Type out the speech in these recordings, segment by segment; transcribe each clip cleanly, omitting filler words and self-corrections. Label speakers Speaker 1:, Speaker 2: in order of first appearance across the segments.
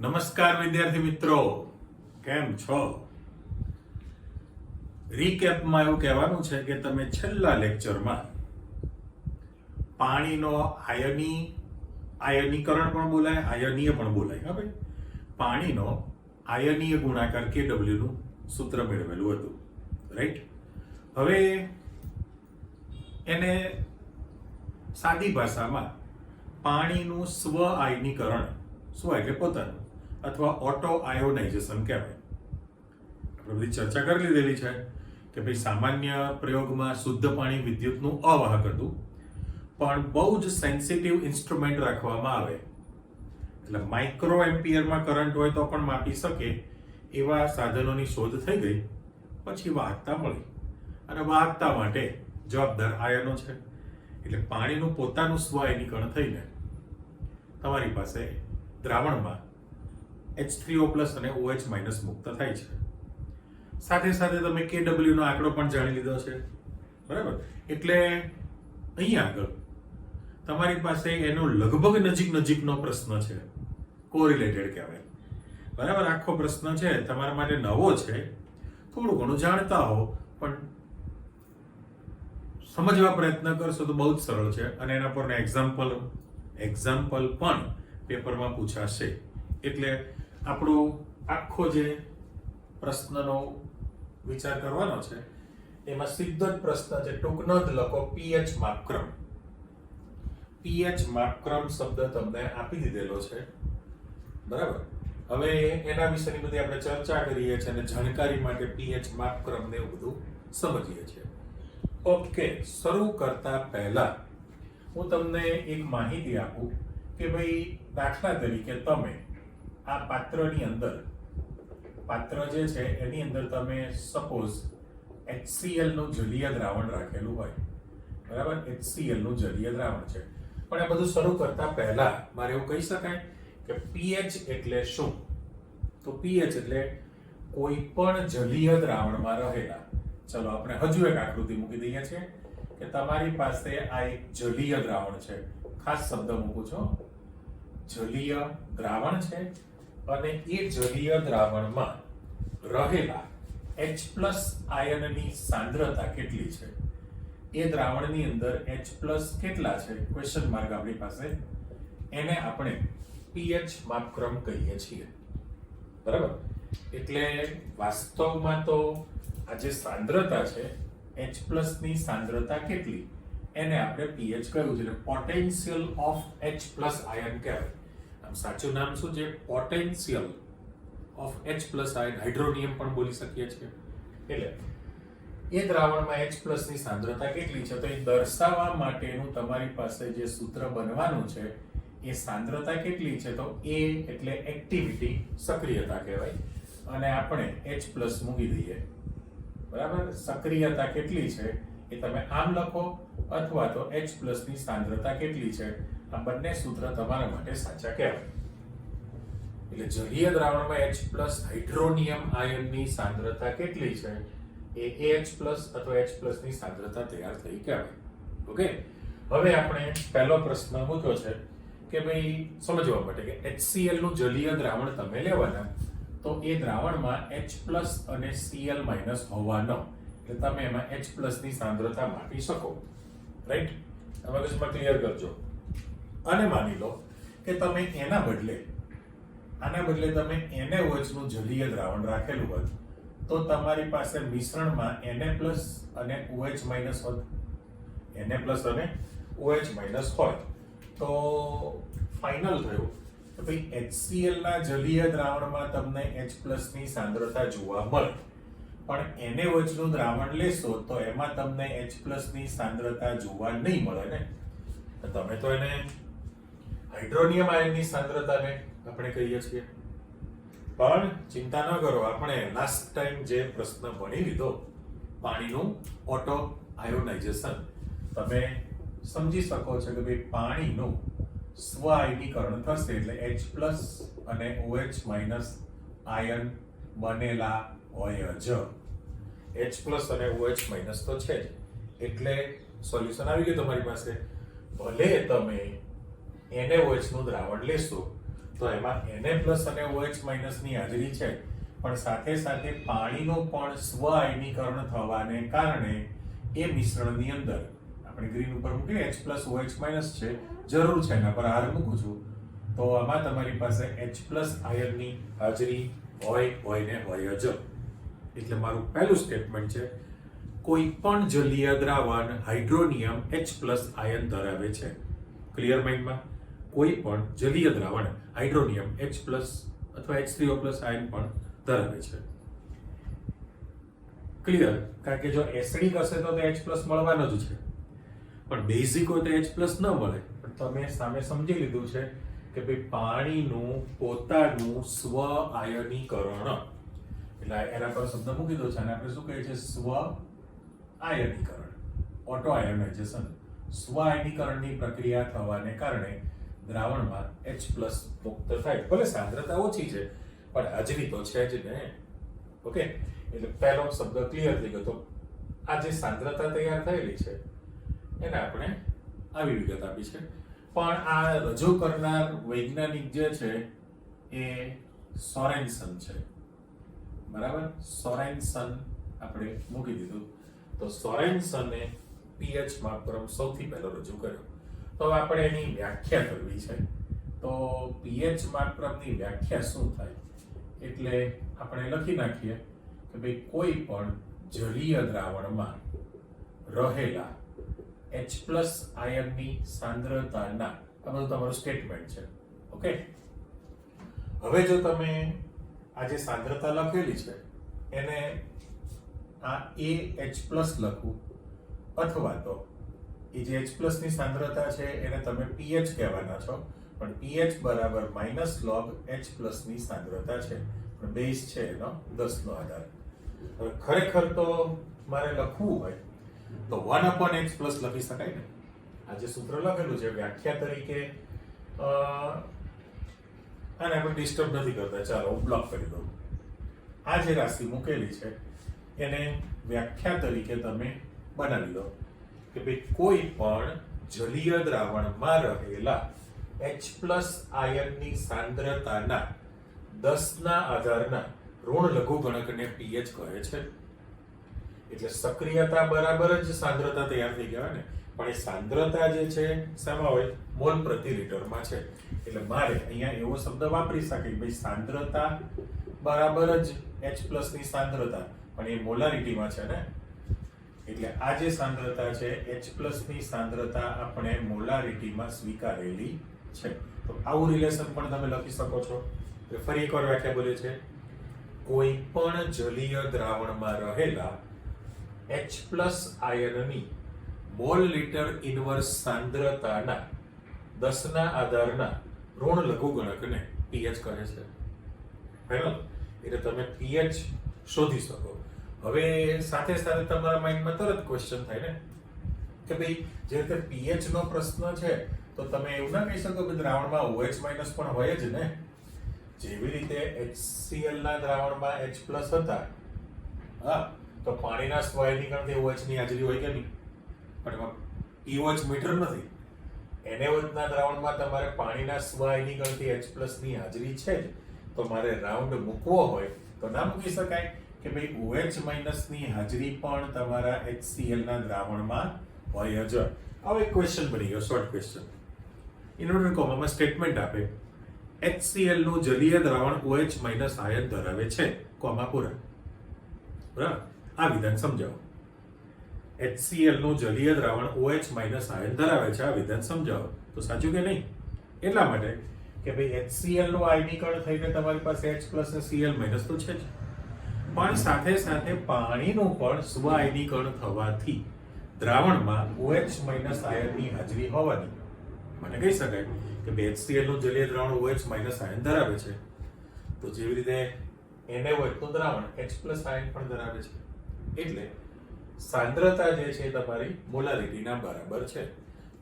Speaker 1: નમસ્કાર વિદ્યાર્થી મિત્રો, કેમ છો? રીકેપમાં એવું કહેવાનું છે કે તમે છેલ્લા લેક્ચરમાં પાણીનો આયનીકરણ પણ બોલાય, આયનીય પણ બોલાય. હવે પાણીનો આયનીય ગુણાકાર KW નું સૂત્ર મેળવેલું હતું, રાઈટ? હવે એને સાદી ભાષામાં પાણીનું સ્વ આયનીકરણ, સ્વ એટલે પોતાનું, અથવા ઓટો આયોનાઇઝેશન કહેવાય. આપણે બધી ચર્ચા કરી લીધેલી છે કે ભાઈ સામાન્ય પ્રયોગમાં શુદ્ધ પાણી વિદ્યુતનું અવાહક હતું, પણ બહુ જ સેન્સિટિવ ઇન્સ્ટ્રુમેન્ટ રાખવામાં આવે એટલે માઇક્રો એમ્પિયરમાં કરંટ હોય તો પણ માપી શકે એવા સાધનોની શોધ થઈ ગઈ. પછી વાહકતા મળી અને વાહકતા માટે જવાબદાર આયનો છે. એટલે પાણીનું પોતાનું સ્વ આયનીકરણ થઈને તમારી પાસે દ્રાવણમાં H3O+ અને OH- મુક્ત થાય છે. સાથે સાથે તમે KW નો આંકડો પણ જાણી લીધો છે, બરાબર? એટલે અહીંયા આગળ તમારી પાસે એનો લગભગ નજીકનો પ્રશ્ન છે, કોરિલેટેડ કહેવાય, બરાબર? આખો પ્રશ્ન છે તમારા માટે નવો છે, થોડું ઘણું જાણતા હો પણ સમજવા પ્રયત્ન કરશો તો બહુ જ સરળ છે અને એના પર એક્ઝામ્પલ પણ પેપરમાં પૂછાશે. એટલે આપણો આખો જે પ્રશ્નનો વિચાર કરવાનો છે એમાં સીધો જ પ્રશ્ન છે, ટૂંક નોંધ લખો, pH માપક્રમ. pH માપક્રમ શબ્દ તમને આપી દીધેલો છે, બરાબર? હવે એના વિશેની બધી આપણે ચર્ચા કરીએ છીએ અને જાણકારી માટે pH માપક્રમ ને એવું બધું સમજીએ છીએ. ઓકે, શરૂ કરતા પહેલા હું તમને એક માહિતી આપું કે ભાઈ દાખલા તરીકે તમે આ પાત્રની અંદર, પાત્ર જે છે એની અંદર તમે સપોઝ HCl નું જલીય દ્રાવણ રાખેલું હોય, બરાબર? HCl નું જલીય દ્રાવણ છે. પણ આ બધું શરૂ કરતા પહેલા મારે એવું કહી શકાય કે pH એટલે શું? તો pH એટલે કોઈ પણ જલીય દ્રાવણમાં રહેલા, ચલો આપણે હજુ એક આકૃતિ મૂકી દઈએ છીએ કે તમારી પાસે આ એક જલીય દ્રાવણ છે. ખાસ શબ્દ મૂકું છું, જલીય દ્રાવણ છે અને એ જલીય દ્રાવણમાં રહેલા H+ આયનની સાંદ્રતા કેટલી છે? એ દ્રાવણની અંદર H+ કેટલા છે? ક્વેશ્ચન માર્ક આપણી પાસે. એને આપણે pH માપક્રમ કહીએ છીએ, બરાબર? એટલે વાસ્તવમાં તો આ જે સાંદ્રતા છે H+ ની સાંદ્રતા કેટલી, એને આપણે pH કહ્યું છે. એટલે પોટેન્શિયલ ઓફ H+ આયન કહેવાય. આમ સાચું નામ શું છે? Potential of H+ ion. Hydronium પણ બોલી શકીએ છીએ. એટલે એ દ્રાવણમાં H+ ની સાંદ્રતા કેટલી છે તો એ દર્શાવવા માટેનું તમારી પાસે જે સૂત્ર બનવાનું છે એ સાંદ્રતા કેટલી છે તો A એટલે એક્ટિવિટી, સક્રિયતા કહેવાય, અને આપણે H+ મૂકી દઈએ, બરાબર? સક્રિયતા કેટલી છે એ તમે આમ લખો અથવા તો H+ ની સાંદ્રતા કેટલી છે, આ બંને સૂત્ર તમારા માટે સાચા કહેવાય. એટલે જલીય દ્રાવણમાં H+ હાઇડ્રોનિયમ આયનની સાંદ્રતા કેટલી છે એ AH+ અથવા H+ ની સાંદ્રતા તૈયાર થઈ કહેવાય. ઓકે, હવે આપણે પહેલો પ્રશ્ન મૂક્યો છે કે ભાઈ સમજવા માટે કે HCl નું જલીય દ્રાવણ તમે લેવાના તો એ દ્રાવણમાં H+ અને Cl- હોવાનો, એટલે તમે એમાં H+ ની સાંદ્રતા માપી શકો, રાઈટ? મગજમાં ક્લિયર કરજો. અને માની લો કે તમે આના બદલે તમે NaOH નું જલીય દ્રાવણ રાખેલું હોય તો તમારી પાસે મિશ્રણમાં Na+ અને OH- હોત, Na+ અને OH- હોય તો ફાઇનલ થયું કે ભાઈ HCl ના જલીય દ્રાવણમાં તમને H+ ની સાંદ્રતા જોવા મળે, પણ NaOH નું દ્રાવણ લેશો તો એમાં તમને H+ ની સાંદ્રતા જોવા નહીં મળે ને. તમે તો એને હાઇડ્રોનિયમ આયનની સાંદ્રતાને આપણે કહીએ છીએ. પણ ચિંતા ન કરો, આપણે લાસ્ટ ટાઈમ જે પ્રશ્ન ભણી લીધો પાણીનું ઓટો આયોનાઇઝેશન, તમે સમજી શકો છો કે ભાઈ પાણીનું સ્વ આયનીકરણ થશે એટલે H+ અને OH- આયન બનેલા હોય જ. H+ અને OH- તો છે જ, એટલે સોલ્યુશન આવી ગયું તમારી પાસે. ભલે તમે NaOH નું દ્રાવણ લેશો તો એમાં Na+ અને OH- ની હાજરી છે, પણ સાથે સાથે પાણીનું પણ સ્વ આયનીકરણ થવાને કારણે એ મિશ્રણની અંદર આપણે ગ્રીન ઉપર મૂકીએ H+OH- છે, જરૂર છે એના પર R મૂકું છું, તો આમાં તમારી પાસે H+ આયનની હાજરી હોય ને હોય જ. એટલે મારું પહેલું સ્ટેટમેન્ટ છે, કોઈ પણ જલીય દ્રાવણ હાઇડ્રોનિયમ H+ આયન ધરાવે છે. ક્લિયર માઇન્ડમાં? કોઈ પણ જલીય દ્રાવણ હાઇડ્રોનિયમ H+ અથવા H3O+ આયન પણ ધરાવે છે. ક્લિયર? કારણ કે જો એસિડિક હશે તો H+ મળવાનો જ છે, પણ બેઝિક હોય તો H+ ન મળે. પણ તમે સામે સમજી લીધું છે કે ભાઈ પાણીનું પોતાનું સ્વ આયનીકરણ, એટલે એના પર શબ્દ મૂકી દો છે અને આપણે શું કહીએ છીએ? સ્વ આયનીકરણ, ઓટો આયોનાઇઝેશન. સ્વ આયનીકરણની પ્રક્રિયા થવાને કારણે દ્રાવણમાં H+ મુક્ત થાય. ભલે સાંદ્રતા ઓછી છે, પણ હાજરી તો છે જ ને. ઓકે, એટલે પહેલો શબ્દ ક્લિયર થઈ ગયો. તો આ જે સાંદ્રતા તૈયાર થયેલી છે એને આપણે આવી વિગત આપી છે. પણ આ રજૂ કરનાર વૈજ્ઞાનિક જે છે એ સોરેનસન છે. બરાબર? સોરેનસન આપણે મૂકી દીધું. તો સોરેનસને pH માપક્રમ સૌથી પહેલો રજૂ કર્યો. તો હવે આપણે એની વ્યાખ્યા કરવી છે. તો pH માપક્રમની વ્યાખ્યા શું થાય? એટલે આપણે લખી નાખીએ કે ભાઈ કોઈ પણ જલીય દ્રાવણમાં રહેલા H+ આયનની સાંદ્રતાના, આ બધું તમારું સ્ટેટમેન્ટ છે. ઓકે, હવે જો તમે આ જે સાંદ્રતા લખેલી છે એને આ AH+ લખું, અથવા તો એ જે H+ ની સાંદ્રતા છે એને તમે pH કહેવાના છો, પણ pH બરાબર -log H+ ની સાંદ્રતા છે, પણ બેઝ છે એનો 10 નો આધાર. હવે ખરેખર તો મારે લખવું હોય તો 1/H+ લખી શકાય ને. આ જે સૂત્ર લખેલું છે વ્યાખ્યા તરીકે, આને આપણે ડિસ્ટર્બ નથી કરતા, ચાલો હું બ્લોક કરી દઉં. આ જે રાશિ મૂકેલી છે એને વ્યાખ્યા તરીકે તમે બનાવી દો કે ભાઈ કોઈ પણ જલીય દ્રાવણમાં રહેલા H+ આયનની સાંદ્રતાના 10 ના આધારના ઋણ લઘુગણકને pH કહે છે. એટલે સક્રિયતા બરાબર જ સાંદ્રતા તૈયાર થઈ ગયા ને, પણ એ સાંદ્રતા જે છે શામાં હોય? મોલ પ્રતિ લિટરમાં છે. એટલે મારે અહીંયા એવો શબ્દ વાપરી શકે ભાઈ સાંદ્રતા બરાબર જ H+ ની સાંદ્રતા, પણ એ મોલારિટીમાં છે ને. એટલે આ જે સાંદ્રતા છે H+ ની સાંદ્રતા આપણે મોલારિટીમાં સ્વીકારેલી છે. તો આવું રિલેશન પણ તમે લખી શકો છો. ફરી એકવાર વ્યાખ્યા બોલે છે, કોઈ પણ જલીય દ્રાવણમાં રહેલા H+ આયનની મોલ લિટર ઇન્વર્સ સાંદ્રતાના 10 ના આધારના ઋણ લઘુગણકને pH કહે છે. બરાબર? એટલે તમે pH શોધી શકો. હવે સાથે સાથે તમારા માઇન્ડમાં તરત ક્વેશ્ચન થાય ને કે ભાઈ જે રીતે pH નો પ્રશ્ન છે તો તમે એવું ના કહી શકો કે દ્રાવણમાં OH- પણ હોય જ ને. જેવી રીતે HCl ના દ્રાવણમાં H+ હતા, હા, તો પાણીના સ્વ આયનીકરણથી OH ની હાજરી હોય કે નહીં? પણ એમાં pOH મીટર નથી. NaOH ના દ્રાવણમાં તમારે પાણીના સ્વ આયનીકરણથી H+ ની હાજરી છે જ, તો મારે રાઉન્ડ મૂકવો હોય તો ના મૂકી શકાય કે ભાઈ OH- ની હાજરી પણ તમારા HCl ના દ્રાવણમાં હોય જ. હવે એક ક્વેશ્ચન બની ગયો, શોર્ટ ક્વેશ્ચન. ઇન્વર્ટેડ કોમામાં સ્ટેટમેન્ટ આપે, HCl નું જલીય દ્રાવણ OH- આયન ધરાવે છે, કોમા પૂરા. બરાબર? આ વિધાન સમજાવો. HCl નું જલીય દ્રાવણ OH- આયન ધરાવે છે, આ વિધાન સમજાવો. તો સાચું કે નહીં? એટલા માટે કે ભાઈ HCl નું આયનીકરણ થઈને તમારી પાસે H+ અને Cl- તો છે જ, પણ સાથે સાથે પાણીનું પણ સ્વ આયનીકરણ થવાથી દ્રાવણમાં OH- આયનની હાજરી હોવાની મને કહી શકાય કે HCl નું જલીય દ્રાવણ OH- આયન ધરાવે છે. તો જેવી રીતે NaOH નું દ્રાવણ H+ આયન પણ ધરાવે છે. એટલે સાંદ્રતા જે છે તમારી મોલારિટીના બરાબર છે.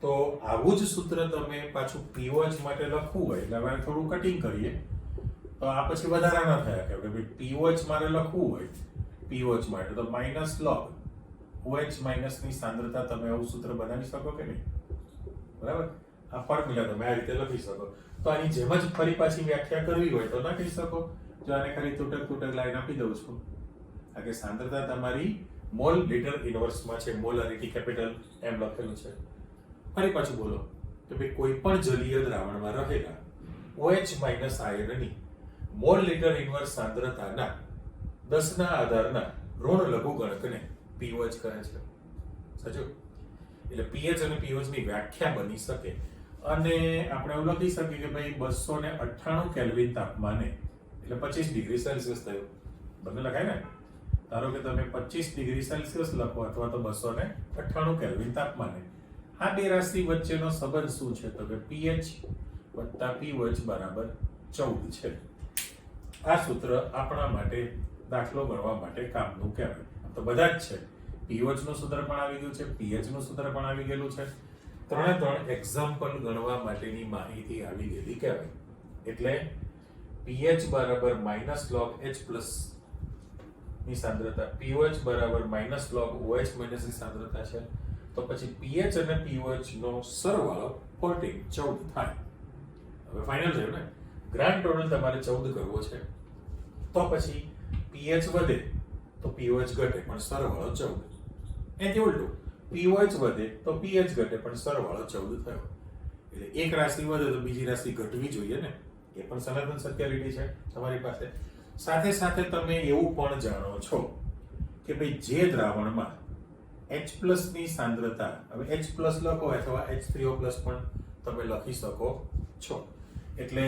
Speaker 1: તો આવું જ સૂત્ર તમે પાછું pOH માટે લખવું હોય એટલે હવે થોડું કટિંગ કરીએ તો આ પછી વધારાના થયા કે ભાઈ pOH મારે લખવું હોય pOH માટે તો -log OH- ની સાંદ્રતા તમે આવું સૂત્ર બનાવી શકો કે નહીં? બરાબર? આ ફોર્મ્યુલા તમે આ રીતે લખી શકો. તો આની જેમ જ ફરી પાછી વ્યાખ્યા કરવી હોય તો લખી શકો. જો આને ખાલી તૂટક લાઈન આપી દઉં છું. આ કે સાંદ્રતા તમારી મોલ લીટર ઇનવર્સમાં છે, મોલારિટી કેપિટલ એમ લખેલું છે. ફરી પાછું બોલો તો ભાઈ કોઈ પણ જલીય દ્રાવણમાં રહેલા OH માઇનસ આયનની મોલ લીટર ઇનવર્સ સાંદ્રતાના 10 ના આધારના ઋણ લઘુગણકને pOH કહે છે. સાચું? એટલે pH અને pOH ની વ્યાખ્યા બની શકે અને આપણે એવું લખી શકીએ કે ભાઈ 298 કેલ્વિન તાપમાને એટલે 25 ડિગ્રી સેલ્સિયસ થયું. બંને લખાય ને? ધારો કે તમે 25 ડિગ્રી સેલ્સિયસ લખો અથવા તો 298 કેલ્વિન તાપમાને. આ બે રાશિ વચ્ચેનો સંબંધ શું છે? તો કે pH વત્તા pOH બરાબર 14 છે. આ સૂત્ર આપણા માટે દાખલો ગણવા માટે કામનું કહેવાય. તો બધા જ છે. pOH નું સૂત્ર પણ આવી ગયું છે, pH નું સૂત્ર પણ આવી ગયેલું છે. ત્રણ એક્ઝામ્પલ ગણવા માટેની માહિતી આવી ગયેલી કહેવાય. એટલે pH બરાબર -log H+ ની સાંદ્રતા, pOH બરાબર -log OH- ની સાંદ્રતા છે. તો પછી pH અને pOH નો સરવાળો 14 થાય. હવે ફાઇનલ થયું ને? ગ્રાન્ડ ટોટલ તમારે 14 કરવો છે. તો પછી pH વધે તો pOH ઘટે પણ સરવાળો 14. એથી ઉલટું pOH વધે તો pH ઘટે પણ સરવાળો 14 થયો. એટલે એક રાશિ વધે તો બીજી રાશિ ઘટવી જોઈએ ને? એ પણ સનાતન સત્યાલિટી છે તમારી પાસે. સાથે સાથે તમે એવું પણ જાણો છો કે ભાઈ જે દ્રાવણમાં H+ ની સાંદ્રતા, હવે H+ લખો અથવા H3O+ પણ તમે લખી શકો છો. એટલે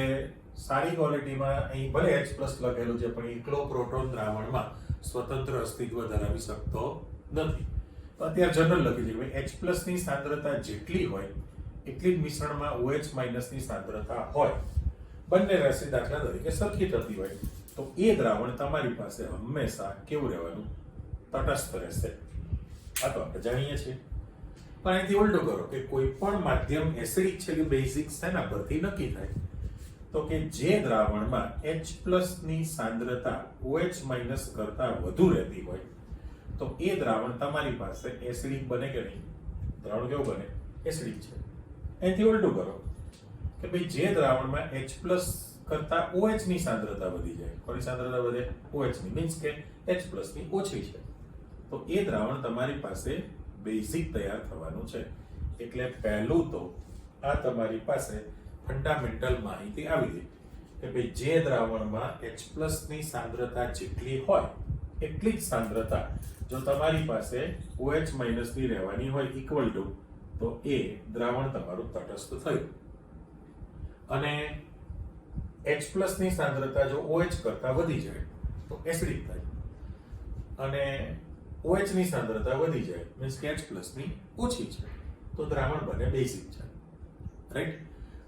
Speaker 1: સારી ક્વોલિટીમાં અહીં ભલે H+ લખેલું છે પણ એકલો પ્રોટોન દ્રાવણમાં સ્વતંત્ર અસ્તિત્વ ધરાવી શકતો નથી. તો અત્યારે જનરલ લખી છે કે H+ ની સાંદ્રતા જેટલી હોય એટલી જ મિશ્રણમાં OH- ની સાંદ્રતા હોય. બંને રાશિ દાખલા તરીકે સરખી થતી હોય તો એ દ્રાવણ તમારી પાસે હંમેશા કેવું રહેવાનું? તટસ્થ રહેશે. આ તો આપણે જાણીએ છીએ. પણ અહીંથી ઉલટું કરો કે કોઈ પણ માધ્યમ એસિડિક છે કે બેઝિક શેના પરથી નક્કી થાય? તો કે જે દ્રાવણમાં H+ ની સાંદ્રતા OH- કરતા વધુ રહેતી હોય તો એ દ્રાવણ તમારી પાસે એસિડિક બને કે નહીં? દ્રાવણ કેવું બને? એસિડિક છે. અહીંથી ઉલટું કરો કે ભાઈ જે દ્રાવણમાં H+ કરતા OH ની સાંદ્રતા વધી જાય. કોની સાંદ્રતા વધે? OH ની. મીન્સ કે H+ ની ઓછી છે. તો એ દ્રાવણ તમારી પાસે બેઝિક તૈયાર થવાનું છે. એટલે પહેલું તો આ તમારી પાસે ફંડામેન્ટલ માહિતી આવી ગઈ કે ભાઈ જે દ્રાવણમાં H+ ની સાંદ્રતા જેટલી હોય એટલી જ સાંદ્રતા જો તમારી પાસે OH- ની રહેવાની હોય ઇક્વલ ટુ, તો એ દ્રાવણ તમારું તટસ્થ થયું. અને H+ ની સાંદ્રતા જો OH કરતા વધી જાય તો એસિડિક થાય. અને OH ની સાંદ્રતા વધી જાય મીન્સ કે H+ ની ઓછી છે તો દ્રાવણ બને બેઝિક છે. રાઈટ?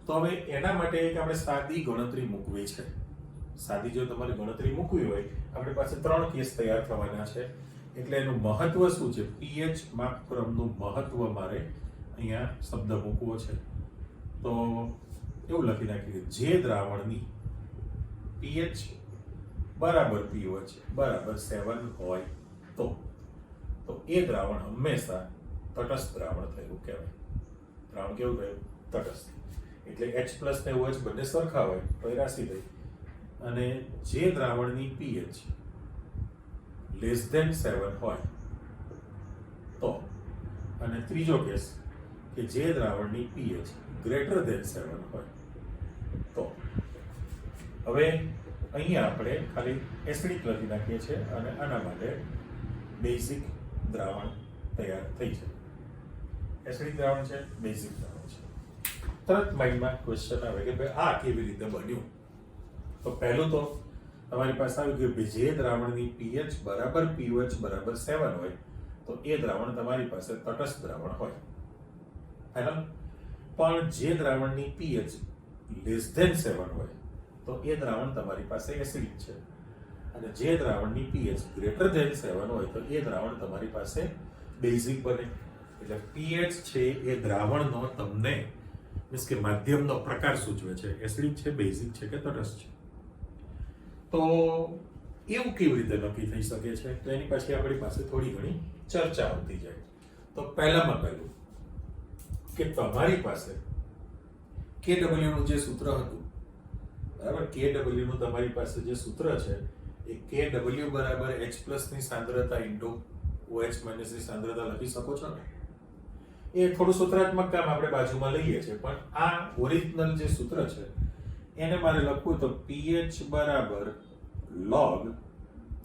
Speaker 1: તો હવે એના માટે એક આપણે સાદી ગણતરી મૂકવી છે. સાદી જો તમારે ગણતરી મૂકવી હોય આપણી પાસે 3 કેસ તૈયાર થવાના છે. એટલે એનું મહત્વ શું છે? pH માપક્રમનું મહત્વ મારે અહીંયા શબ્દ મૂકવો છે. તો એવું લખી નાખીએ જે દ્રાવણની pH બરાબર pOH બરાબર 7 હોય તો એ દ્રાવણ હંમેશા તટસ્થ દ્રાવણ થયું કહેવાય. દ્રાવણ કેવું થયું? તટસ્થ. એટલે H+ ને OH બંને સરખા હોય તો એ રાશિ થઈ. અને જે દ્રાવણની pH <7 હોય તો, અને ત્રીજો કેસ કે જે દ્રાવણની pH <7 હોય તો. હવે અહીંયા આપણે ખાલી એસિડિક લખી નાખીએ છીએ અને આના માટે બેઝિક દ્રાવણ તૈયાર થઈ છે. એસિડિક દ્રાવણ છે, બેઝિક દ્રાવણ છે. તરત માઇન્ડમાં ક્વેશ્ચન આવે કે ભાઈ આ કેવી રીતે બન્યું? તો પહેલું તો તમારી પાસે આવ્યું કે જે દ્રાવણની pH બરાબર pOH બરાબર 7 હોય તો એ દ્રાવણ તમારી પાસે તટસ્થ દ્રાવણ હોય. ફાઇનલ? પણ જે દ્રાવણની pH <7 હોય તો એ દ્રાવણ તમારી પાસે એસિડિક છે. અને જે દ્રાવણની pH <7 હોય તો એ દ્રાવણ તમારી પાસે બેઝિક બને. એટલે pH છે એ દ્રાવણનો તમને મીન્સ કે માધ્યમનો પ્રકાર સૂચવે છે. એસિડિક છે, બેઝિક છે કે તટસ્થ છે. તો એવું કેવી રીતે નક્કી થઈ શકે છે? તો એની પછી આપણી પાસે થોડી ઘણી ચર્ચા આવતી જાય. તો પહેલામાં પહેલું કે તમારી પાસે KW નું જે સૂત્ર હતું, બરાબર, KW નું તમારી પાસે જે સૂત્ર છે એ KW બરાબર H+ ની સાંદ્રતા ઇન્ટુ OH માઇનસ ની સાંદ્રતા લખી શકો છો ને. એ થોડું સૂત્રાત્મક કામ આપણે બાજુમાં લઈએ છીએ, પણ આ ઓરિજિનલ જે સૂત્ર છે એને મારે લખવું તો pH બરાબર log,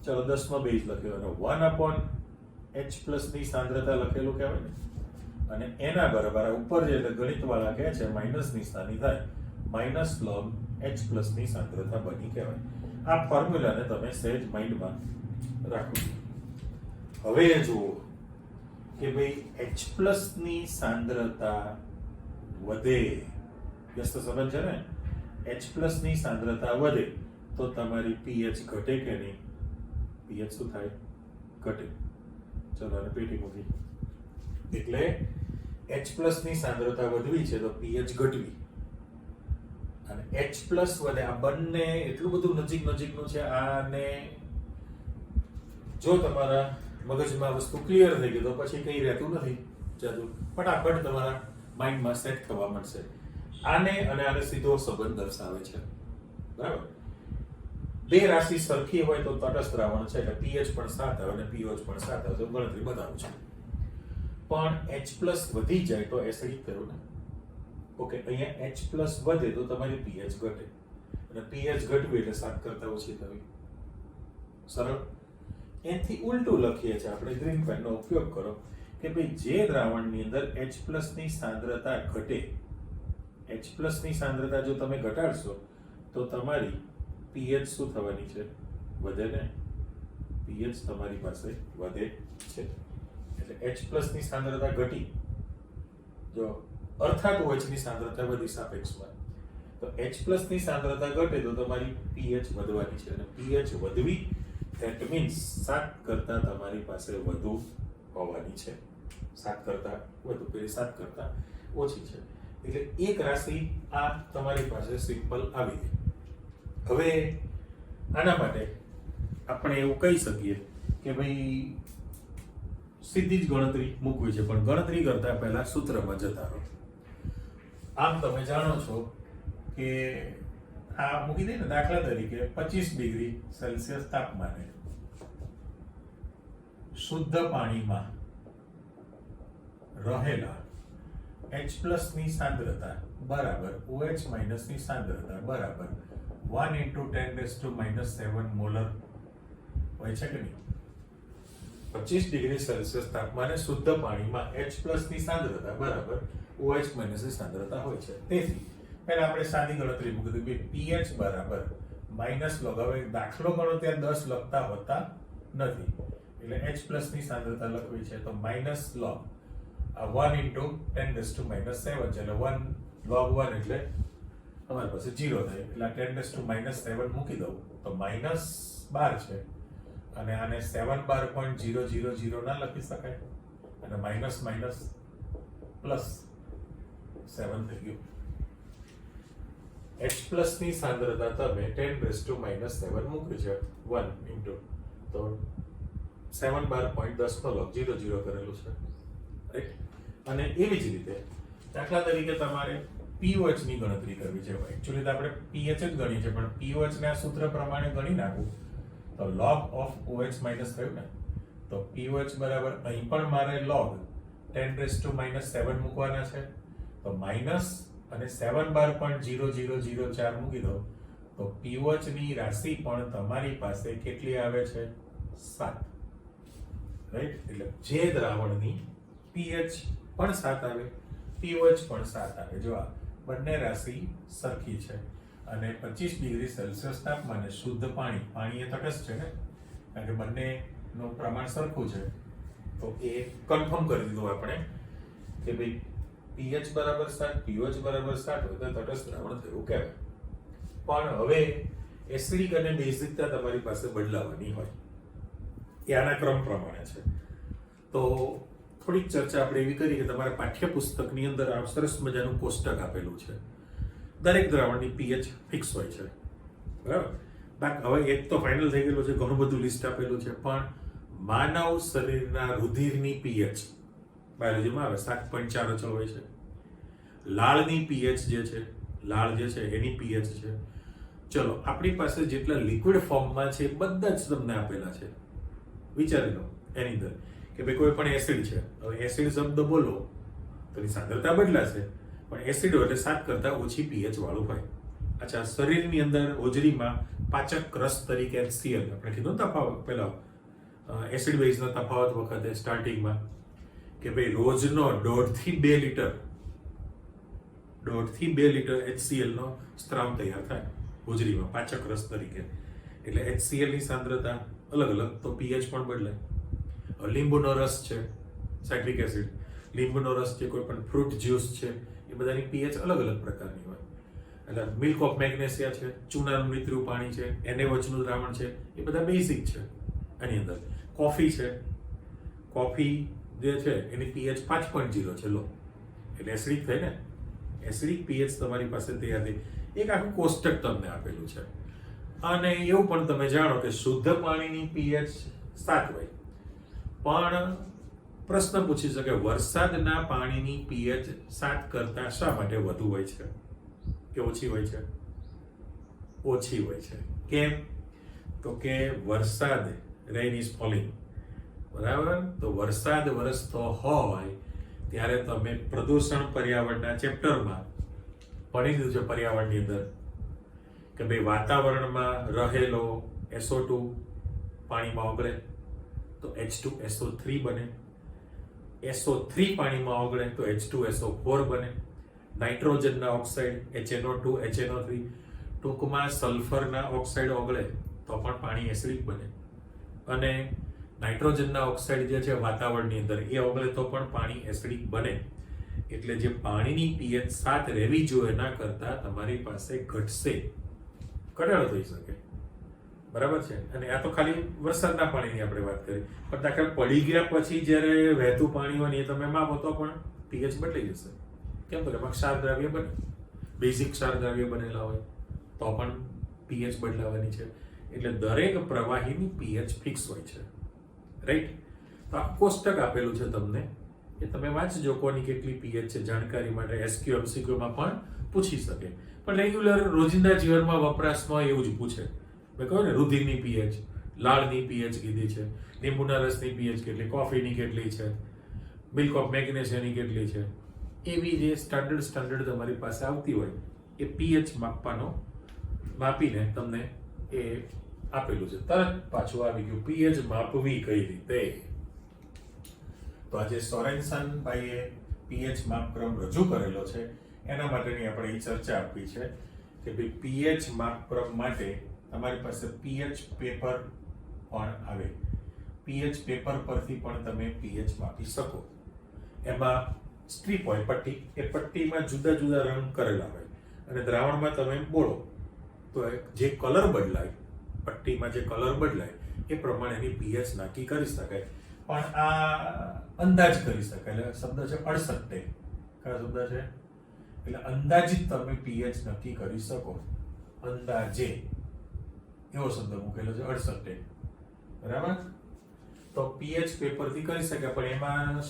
Speaker 1: ચલો 10 માં બેઝ લખ્યો, 1/H+ ની સાંદ્રતા લખેલું કહેવાય ને, અને એના બરાબર ઉપર જે ગણિત વાળા કહે છે માઇનસ નિશાની થાય, માઇનસ log H+ ની સાંદ્રતા બની કહેવાય. આ ફોર્મ્યુલાને તમે સહેજ માઇન્ડમાં રાખો. હવે જુઓ કે ભાઈ H+ ની સાંદ્રતા વધે, વ્યસ્ત સંબંધ છે ને, H+ ની સાંદ્રતા વધે તો તમારી pH ઘટે કે નહીં? pH શું થાય? ઘટે. ચલો આને પેટી મૂકી. એટલે H+ ની સાંદ્રતા વધવી છે તો pH ઘટવી, અને H+ વધે, આ બંને એટલું બધું નજીકનું છે. આને જો તમારા મગજમાં વસ્તુ ક્લિયર થઈ ગઈ તો પછી કંઈ રહેતું નથી, જાજુ ફટાફટ તમારા માઇન્ડમાં સેટ થવા મળશે. આને અને આને સીધો સંબંધ દર્શાવે છે, બરાબર. બે રાશિ સરખી હોય તો તટસ્થ દ્રાવણ છે, એટલે pH પણ 7 આવે અને pOH પણ 7 આવે, તો ગણતરી બતાવું છું. પણ H+ વધી જાય તો એસિડિક થયું ને. ઓકે, અહીંયા H+ વધે તો તમારી pH ઘટે, અને pH ઘટવી એટલે 7 કરતા ઓછી થવી. સરળ. એથી ઉલટું લખીએ છીએ આપણે, ગ્રીન પેનનો ઉપયોગ કરો કે ભાઈ જે દ્રાવણની અંદર H+ ની સાંદ્રતા ઘટે, H+ ની સાંદ્રતા જો તમે ઘટાડશો તો તમારી pH શું થવાની છે? વધે ને. pH તમારી પાસે વધે છે, એટલે H+ ની સાંદ્રતા ઘટી, જો અર્થાત OH ની સાંદ્રતા વધી સાપેક્ષમાં, તો H+ ની સાંદ્રતા ઘટે તો તમારી pH વધવાની છે, અને pH વધવી that means 7 કરતા તમારી પાસે વધુ હોવાની છે. 7 કરતા વધુ, પેલી 7 કરતા ઓછી છે, એટલે એક રાશિ આ તમારી પાસે સિમ્પલ આવી ગઈ. હવે આના માટે આપણે એવું કહી શકીએ કે ભાઈ સીધી જ ગણતરી મૂકવી છે, પણ ગણતરી કરતા પહેલા સૂત્રમાં જતા રહો. આમ તમે જાણો છો કે આ મૂકી દઈએ ને, દાખલા તરીકે 25 ડિગ્રી સેલ્સિયસ તાપમાને શુદ્ધ પાણીમાં રહેલા H+ ની સાંદ્રતા બરાબર OH માઇનસ ની સાંદ્રતા બરાબર 1 × 10⁻⁷ મોલર હોય છે કે નહીં? 25 ડિગ્રી સેલ્સિયસ તાપમાને શુદ્ધ પાણીમાં H+ ની સાંદ્રતા બરાબર OH માઇનસ ની સાંદ્રતા હોય છે. તેથી પહેલા આપણે સાદી ગણતરી મૂકી દીધી, pH બરાબર માઇનસ log. હવે દાખલો ગણો ત્યાં 10 લખતા હોતા નથી, એટલે H+ ની સાંદ્રતા લખવી છે તો માઇનસ log 1 × 10⁻⁷, એટલે 1 log 1 એટલે તમારી પાસે 0 થાય, એટલે 10⁻⁷ મૂકી દઉં તો -12 છે, અને આને 7 ના લખી શકાય, અને માઇનસ માઇનસ પ્લસ 7 થઈ ગયું. H+ ની સાંદ્રતા તમે 10⁻⁷ મૂક્યું છે 1 × તો 7 12 .10 નો log 0 કરેલું છે, રાઈટ. અને એવી જ રીતે દાખલા તરીકે તમારે pOH ની ગણતરી કરવી છે. એકચ્યુઅલી તો આપણે pH જ ગણી છે, પણ pOH ને આ સૂત્ર પ્રમાણે ગણી નાખું તો log of OH માઇનસ થયું ને, તો pOH બરાબર અહીં પણ મારે log 10⁻⁷ મૂકવાના છે, તો માઇનસ અને 7 12.0004 મૂકી દો તો pOH ની રાશિ પણ તમારી પાસે કેટલી આવે છે? 7, રાઈટ. એટલે જે દ્રાવણની pH પણ 7 આવે, pOH પણ 7 આવે, જો આ બંને રાશિ સરખી છે, અને 25 ડિગ્રી સેલ્સિયસ તાપમાને શુદ્ધ પાણી એ તટસ્થ છે ને, કારણ કે બંનેનું પ્રમાણ સરખું છે, તો એ કન્ફર્મ કરી દીધું આપણે કે ભાઈ pH બરાબર 7, pOH બરાબર 7 હોય તો તટસ્થ દ્રાવણ થયું કહેવાય. પણ હવે એસિડિક અને બેઝિકતા તમારી પાસે બદલાવાની હોય, એ આના ક્રમ પ્રમાણે છે. તો થોડીક ચર્ચા આપણે એવી કરી કે તમારા પાઠ્યપુસ્તકની અંદર આ સરસ મજાનું કોષ્ટક આપેલું છે, દરેક દ્રાવણની pH ફિક્સ હોય છે, બરાબર. હવે એક તો ફાઇનલ થઈ ગયેલું છે, ઘણું બધું લિસ્ટ આપેલું છે, પણ માનવ શરીરના રુધિરની pH બાયોલોજીમાં આવે 7.4 અચળ હોય છે. લાળની pH જે છે લાળ જે છે એની પીએચ છે. ચલો આપણી પાસે જેટલા લિક્વિડ ફોર્મમાં છે એ બધા જ તમને આપેલા છે. વિચારી લો એની અંદર કે ભાઈ કોઈ પણ એસિડ છે, હવે એસિડ શબ્દ બોલો તો એની સાંદ્રતા બદલાશે, પણ એસિડ એટલે 7 કરતાં ઓછી પીએચ વાળું હોય. અચ્છા, શરીરની અંદર હોજરીમાં પાચક રસ તરીકે HCl આપણે કીધું તફાવત પેલા એસિડ બેઝનો તફાવત વખતે સ્ટાર્ટિંગમાં કે ભાઈ રોજનો 1.5 થી 2 લીટર 1.5 થી 2 લીટર HCl નો સ્ત્રાવ તૈયાર થાય હોજરીમાં પાચક રસ તરીકે. એટલે HCl ની સાંદ્રતા અલગ અલગ તો પીએચ પણ બદલાય. લીંબુનો રસ છે, સાઇટ્રિક એસિડ, લીંબુનો રસ છે, કોઈ પણ ફ્રૂટ જ્યુસ છે, એ બધાની પીએચ અલગ અલગ પ્રકારની હોય. એટલે મિલ્ક ઓફ મેગ્નેશિયા છે, ચૂનાનું નીતરું પાણી છે, NaOH નું દ્રાવણ છે, એ બધા બેઝિક છે. આની અંદર કોફી છે, કોફી જે છે એની પીએચ 5.0 છે લો, એટલે એસિડિક થાય ને. એસિડિક પીએચ તમારી પાસે તૈયાર થઈ. એક આખું કોષ્ટક તમને આપેલું છે. અને એવું પણ તમે જાણો કે શુદ્ધ પાણીની પીએચ 7 હોય, પણ પ્રશ્ન પૂછી શકે વરસાદના પાણીની પીએચ 7 કરતાં શા માટે વધુ હોય છે કે ઓછી હોય છે? ઓછી હોય છે. કેમ? તો કે વરસાદ, રેન ઇઝ ફોલિંગ, બરાબર? તો વરસાદ વરસતો હોય ત્યારે તમે પ્રદૂષણ પર્યાવરણના ચેપ્ટરમાં ભણી દીધું છે પર્યાવરણની અંદર કે ભાઈ વાતાવરણમાં રહેલો SO2 પાણીમાં ઓગળે તો H2SO3 બને, SO3 પાણીમાં ઓગળે તો H2SO4 બને, નાઇટ્રોજનના ઓક્સાઇડ HNO2 HNO3, ટૂંકમાં સલ્ફરના ઓક્સાઇડ ઓગળે તો પણ પાણી એસિડિક બને, અને નાઇટ્રોજનના ઓક્સાઇડ જે છે વાતાવરણની અંદર એ ઓગળે તો પણ પાણી એસિડિક બને. એટલે જે પાણીની પીએચ 7 રહેવી જોઈએ એના કરતાં તમારી પાસે ઘટશે, ઘટાડો થઈ શકે, બરાબર છે. અને આ તો ખાલી વરસાદના પાણીની આપણે વાત કરી, પણ દાખલા પડી ગયા પછી જ્યારે વહેતું પાણી હોય ને એ તમે માપો તો પણ પીએચ બદલાઈ જશે. કેમ? તો એમાં ક્ષાર દ્રવ્ય બને, બેઝિક ક્ષાર દ્રવ્ય બનેલા હોય તો પણ પીએચ બદલાવાની છે. એટલે દરેક પ્રવાહીની પીએચ ફિક્સ હોય છે, રાઈટ? તો આ કોષ્ટક આપેલું છે તમને, એ તમે વાંચજો કોની કેટલી પીએચ છે. જાણકારી માટે SQ MCQ માં પણ પૂછી શકે, પણ રેગ્યુલર રોજિંદા જીવનમાં વપરાશમાં એવું જ પૂછે. મેં કહ્યું ને રુધિરની પીએચ, લાળની પીએચ કીધી છે, લીંબુના રસની પીએચ કેટલી, કોફીની કેટલી છે, મિલ્ક ઓફ મેગ્નેશિયાની કેટલી છે, એવી જે સ્ટાન્ડર્ડ તમારી પાસે આવતી હોય એ પીએચ માપીને તમને એ આપેલું છે. તરત પાછું આવી ગયું પીએચ માપવી કઈ રીતે. તો આજે સોરેનસન ભાઈએ પીએચ માપક્રમ રજૂ કરેલો છે, એના માટેની આપણે એ ચર્ચા આપી છે કે ભાઈ પીએચ માપક્રમ માટે તમારી પાસે પીએચ પેપર પણ આવે. પીએચ પેપર પરથી પણ તમે પીએચ માપી શકો. એમાં સ્ટ્રીપ હોય, પટ્ટી, એ પટ્ટીમાં જુદા જુદા રંગ કરેલા હોય અને દ્રાવણમાં તમે બોળો તો જે કલર બદલાય, પટ્ટીમાં જે કલર બદલાય એ પ્રમાણેની પીએચ નક્કી કરી શકાય. પણ આ અંદાજ કરી શકાય. એટલે શબ્દ છે 68. કયો શબ્દ છે? એટલે અંદાજિત તમે પીએચ નક્કી કરી શકો. અંદાજે એવો શબ્દ મૂકેલો છે 68, બરાબર? તો પીએચ પેપરથી કરી શકાય, પણ એમાં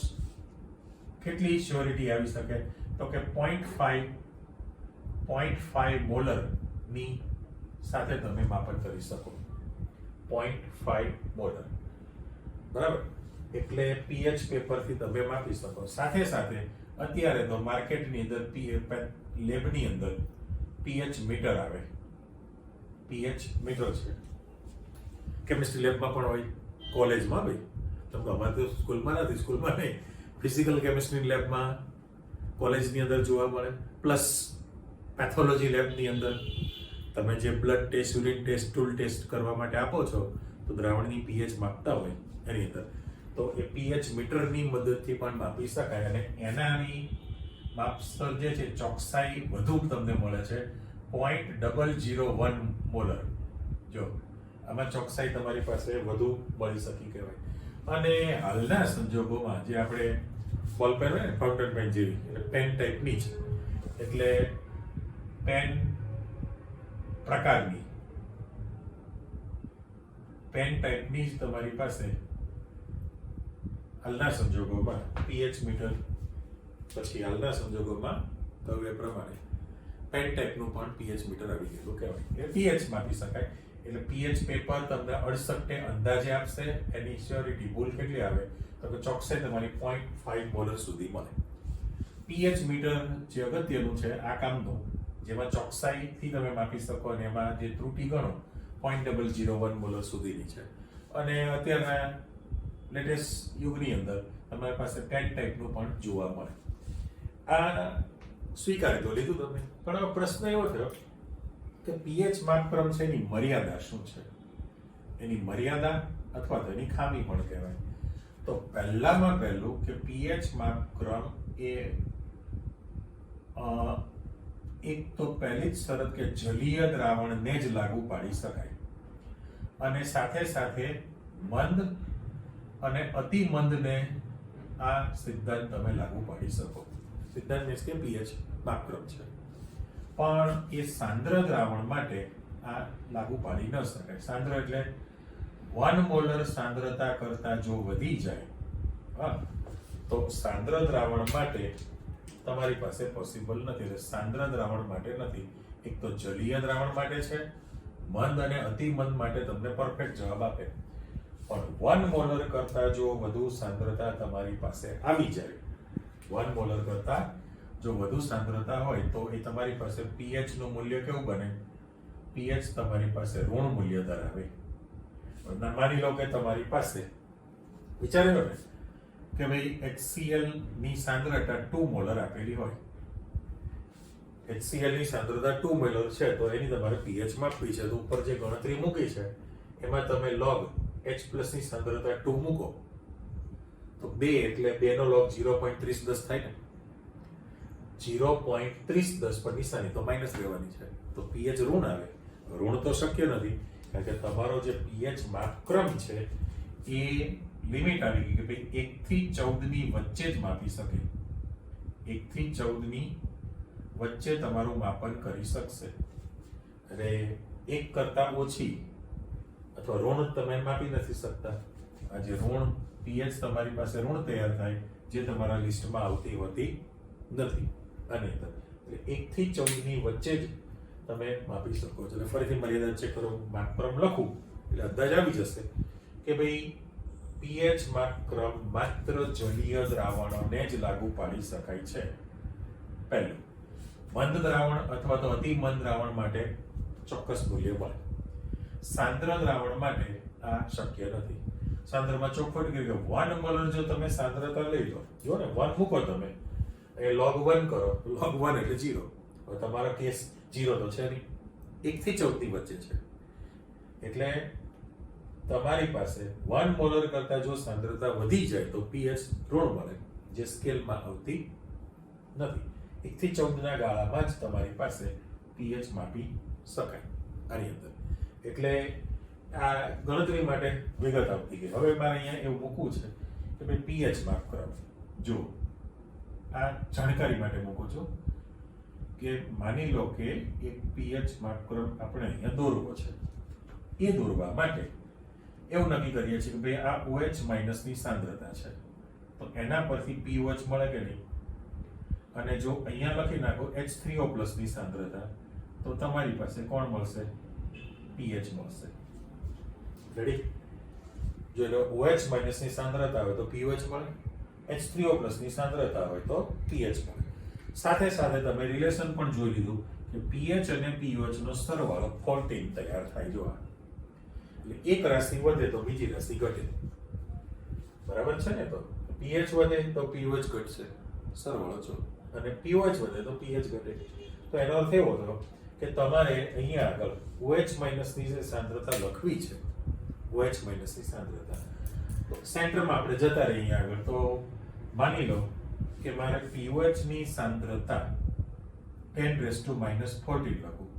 Speaker 1: કેટલી શ્યોરિટી આવી શકે? તો કે 0.5 મોલર ની સાથે તમે માપન કરી શકો. 0.5 મોલર, બરાબર? એટલે પીએચ પેપરથી તમે માપી શકો. સાથે સાથે અત્યારે તો માર્કેટની અંદર લેબની અંદર પીએચ મીટર આવે. પીએચ મીટર છે, કેમિસ્ટ્રી લેબમાં પણ હોય, કોલેજમાં ભાઈ. તમે અમારે તો સ્કૂલમાં નથી, સ્કૂલમાં નહીં, ફિઝિકલ કેમિસ્ટ્રી લેબમાં કોલેજની અંદર જોવા મળે. પ્લસ પેથોલોજી લેબની અંદર તમે જે blood test, urine test, stool test કરવા માટે આપો છો તો દ્રાવણની પીએચ માપતા હોય એની અંદર, તો એ પીએચ મીટરની મદદથી પણ માપી શકાય. અને એનાની માપસર જે છે ચોકસાઈ વધુ તમને મળે છે, 0.001 મોલર. જો આમાં ચોકસાઈ તમારી પાસે વધુ મળી શકી કહેવાય. અને હાલના સંજોગોમાં જે આપણે બોલ પેન હોય ને, ફાઉન્ટેન પેન જેવી, એટલે પેન ટાઈપની છે, એટલે પેન પ્રકારની પેન ટાઈપની જ તમારી પાસે હાલના સંજોગોમાં પીએચ મીટર, પછી હાલના સંજોગોમાં કહ્યું એ પ્રમાણે પેન ટાઈપનું પણ પીએચ મીટર આવી ગયેલું કહેવાય. એટલે પીએચ માપી શકાય. એટલે પીએચ પેપર તમને 68 અંદાજે આપશે. એની શ્યોરિટી ભૂલ કેટલી આવે તો કે ચોકસાઈ તમારી 0.5 મોલર સુધી મળે. પીએચ મીટર જે અગત્યનું છે આ કામનું, જેમાં ચોકસાઈથી તમે માપી શકો અને એમાં જે ત્રુટિ ગણો 0.001 મોલર સુધીની છે. અને અત્યારના લેટેસ્ટ યુગની અંદર તમારી પાસે પેન ટાઈપનું પણ જોવા મળે. આ સ્વીકારી તો લીધું તમે, પણ હવે પ્રશ્ન એવો થયો કે પીએચ માપક્રમ છે એની મર્યાદા શું છે? એની મર્યાદા અથવા તો એની ખામી પણ કહેવાય. તો પહેલામાં પહેલું કે પીએચ માપક્રમ એ એક તો પહેલી જ શરત કે જલીય દ્રાવણને જ લાગુ પાડી શકાય, અને સાથે સાથે મંદ અને અતિ મંદને આ સિદ્ધાંત તમે લાગુ પાડી શકો. સિદ્ધાંત મીન્સ કે પીએચ માપક્રમ છે, પણ એ સાંદ્ર દ્રાવણ માટે આ લાગુ પાડી ન શકાય. સાંદ્ર એટલે 1 મોલર સાંદ્રતા કરતા જો વધી જાય તો સાંદ્ર દ્રાવણ માટે તમારી પાસે પોસિબલ નથી. એટલે સાંદ્ર દ્રાવણ માટે નથી. એક તો જલીય દ્રાવણ માટે છે, મંદ અને અતિ મંદ માટે તમને પરફેક્ટ જવાબ આપે. પણ 1 મોલર કરતા જો વધુ સાંદ્રતા તમારી પાસે આવી જાય, 1 મોલર કરતા જો વધુ સાંદ્રતા હોય તો એ તમારી પાસે પીએચ નું મૂલ્ય કેવું બને? પીએચ તમારી પાસે ઋણ મૂલ્ય ધરાવે. માની લો કે તમારી પાસે વિચારી લો ને કે ભાઈ HCl ની સાંદ્રતા 2 મોલર આપેલી હોય. HCl ની સાંદ્રતા 2 મોલર છે તો એની તમારે પીએચ માપવી છે. તો ઉપર જે ગણતરી મૂકી છે એમાં તમે log H+ ની સાંદ્રતા 2 મૂકો તો 2 એટલે 2 નો log 0.3010 થાય ને. 0.3010 પર નિશાની તો માઇનસ લેવાની છે, તો પીએચ ઋણ આવે. ઋણ તો શક્ય નથી, કારણ કે તમારો જે પીએચ માપક્રમ છે એ લિમિટ આવી ગઈ કે ભાઈ 1 થી 14 ની વચ્ચે જ માપી શકે. 1 થી 14 ની વચ્ચે તમારું માપન કરી શકશે. એટલે 1 કરતા ઓછી અથવા ઋણ તમે માપી નથી શકતા. આ જે ઋણ પીએચ તમારી પાસે ઋણ તૈયાર થાય જે તમારા લિસ્ટમાં આવતી હોતી નથી. અને એટલે 1 થી 14 ની વચ્ચે જ તમે માપી શકો છો. એટલે ફરીથી મર્યાદા ચેક કરો, માપક્રમ લખું એટલે અંદાજ આવી જશે કે ભાઈ પીએચ માપક્રમ માત્ર જલીય દ્રાવણોને જ લાગુ પાડી શકાય છે. પહેલું, મંદ દ્રાવણ અથવા તો અતિ મંદ દ્રાવણ માટે ચોક્કસ મૂલ્ય મળે. સાંદ્ર દ્રાવણ માટે આ શક્ય નથી. સાંદ્રમાં ચોખવટ કરી કે 1 મોલર જો તમે સાંદ્રતા લઈ લો, જો ને 1 મૂકો તમે, એ log 1 કરો, log 1 એટલે 0. હવે તમારો કેસ 0 તો છે નહીં, 1 થી 14 ની વચ્ચે છે. એટલે તમારી પાસે 1 મોલર કરતા જો સાંદ્રતા વધી જાય તો પીએચ ઋણ મળે, જે સ્કેલમાં આવતી નથી. 1 થી 14 ના ગાળામાં જ તમારી પાસે પીએચ માપી શકાય આની અંદર. એટલે આ ગણતરી માટે વિગત આવતી ગઈ. હવે મારે અહીંયા એવું મૂકવું છે કે ભાઈ પીએચ માપક્રમ જો આ જાણકારી માટે મૂકું છું કે માની લો કે એક પીએચ માપક્રમ આપણે અહીંયા દોરવો છે. એ દોરવા માટે એવું નક્કી કરીએ છીએ કે ભાઈ આ OH- ની સાંદ્રતા છે તો એના પરથી POH મળે કે નહીં. અને જો અહીંયા લખી નાખો H3O+ ની સાંદ્રતા તો તમારી પાસે કોણ મળશે? પીએચ મળશે. રેડી? જો OH- ની સાંદ્રતા હોય તો POH મળે, H3O+ ની સાંદ્રતા હોય તો પીએચ મળે. સાથે સાથે તમે રિલેશન પણ જોઈ લીધું કે પીએચ અને પીઓએચ નો સરવાળો 14 તૈયાર થાય. જો એટલે એક રાશિ વધે તો બીજી રાશિ ઘટે. બરાબર છે ને? તો પીએચ વધે તો પીઓએચ ઘટશે, સરવાળો જો, અને પીઓએચ વધે તો પીએચ ઘટે. તો એનો અર્થ એવો થયો કે તમારે અહીંયા આગળ OH- ની જે સાંદ્રતા લખવી છે, OH- ની સાંદ્રતા, તો સેન્ટરમાં આપણે જતા રહીએ અહીંયા આગળ. તો માની લો કે મારે POH ની સાંદ્રતા 10⁻⁻14 લખું.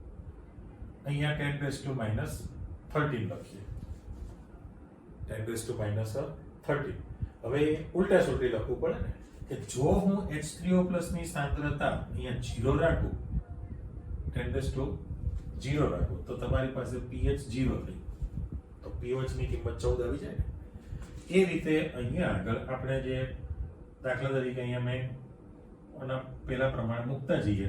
Speaker 1: અહીંયા 10⁻⁻13 લખીએ. 10⁻⁻13. હવે ઉલટા સુલટી લખવું પડે ને કે જો હું H3O+ ની સાંદ્રતા અહીંયા 0 રાખું, 10⁻0 રાખું, તો તમારી પાસે pH 0 થઈ, તો pH ની કિંમત 14 આવી જાય ને. એ રીતે અહીંયા આગળ આપણે જે દાખલા તરીકે અહીંયા મેં પેલા પ્રમાણે મૂકતા જઈએ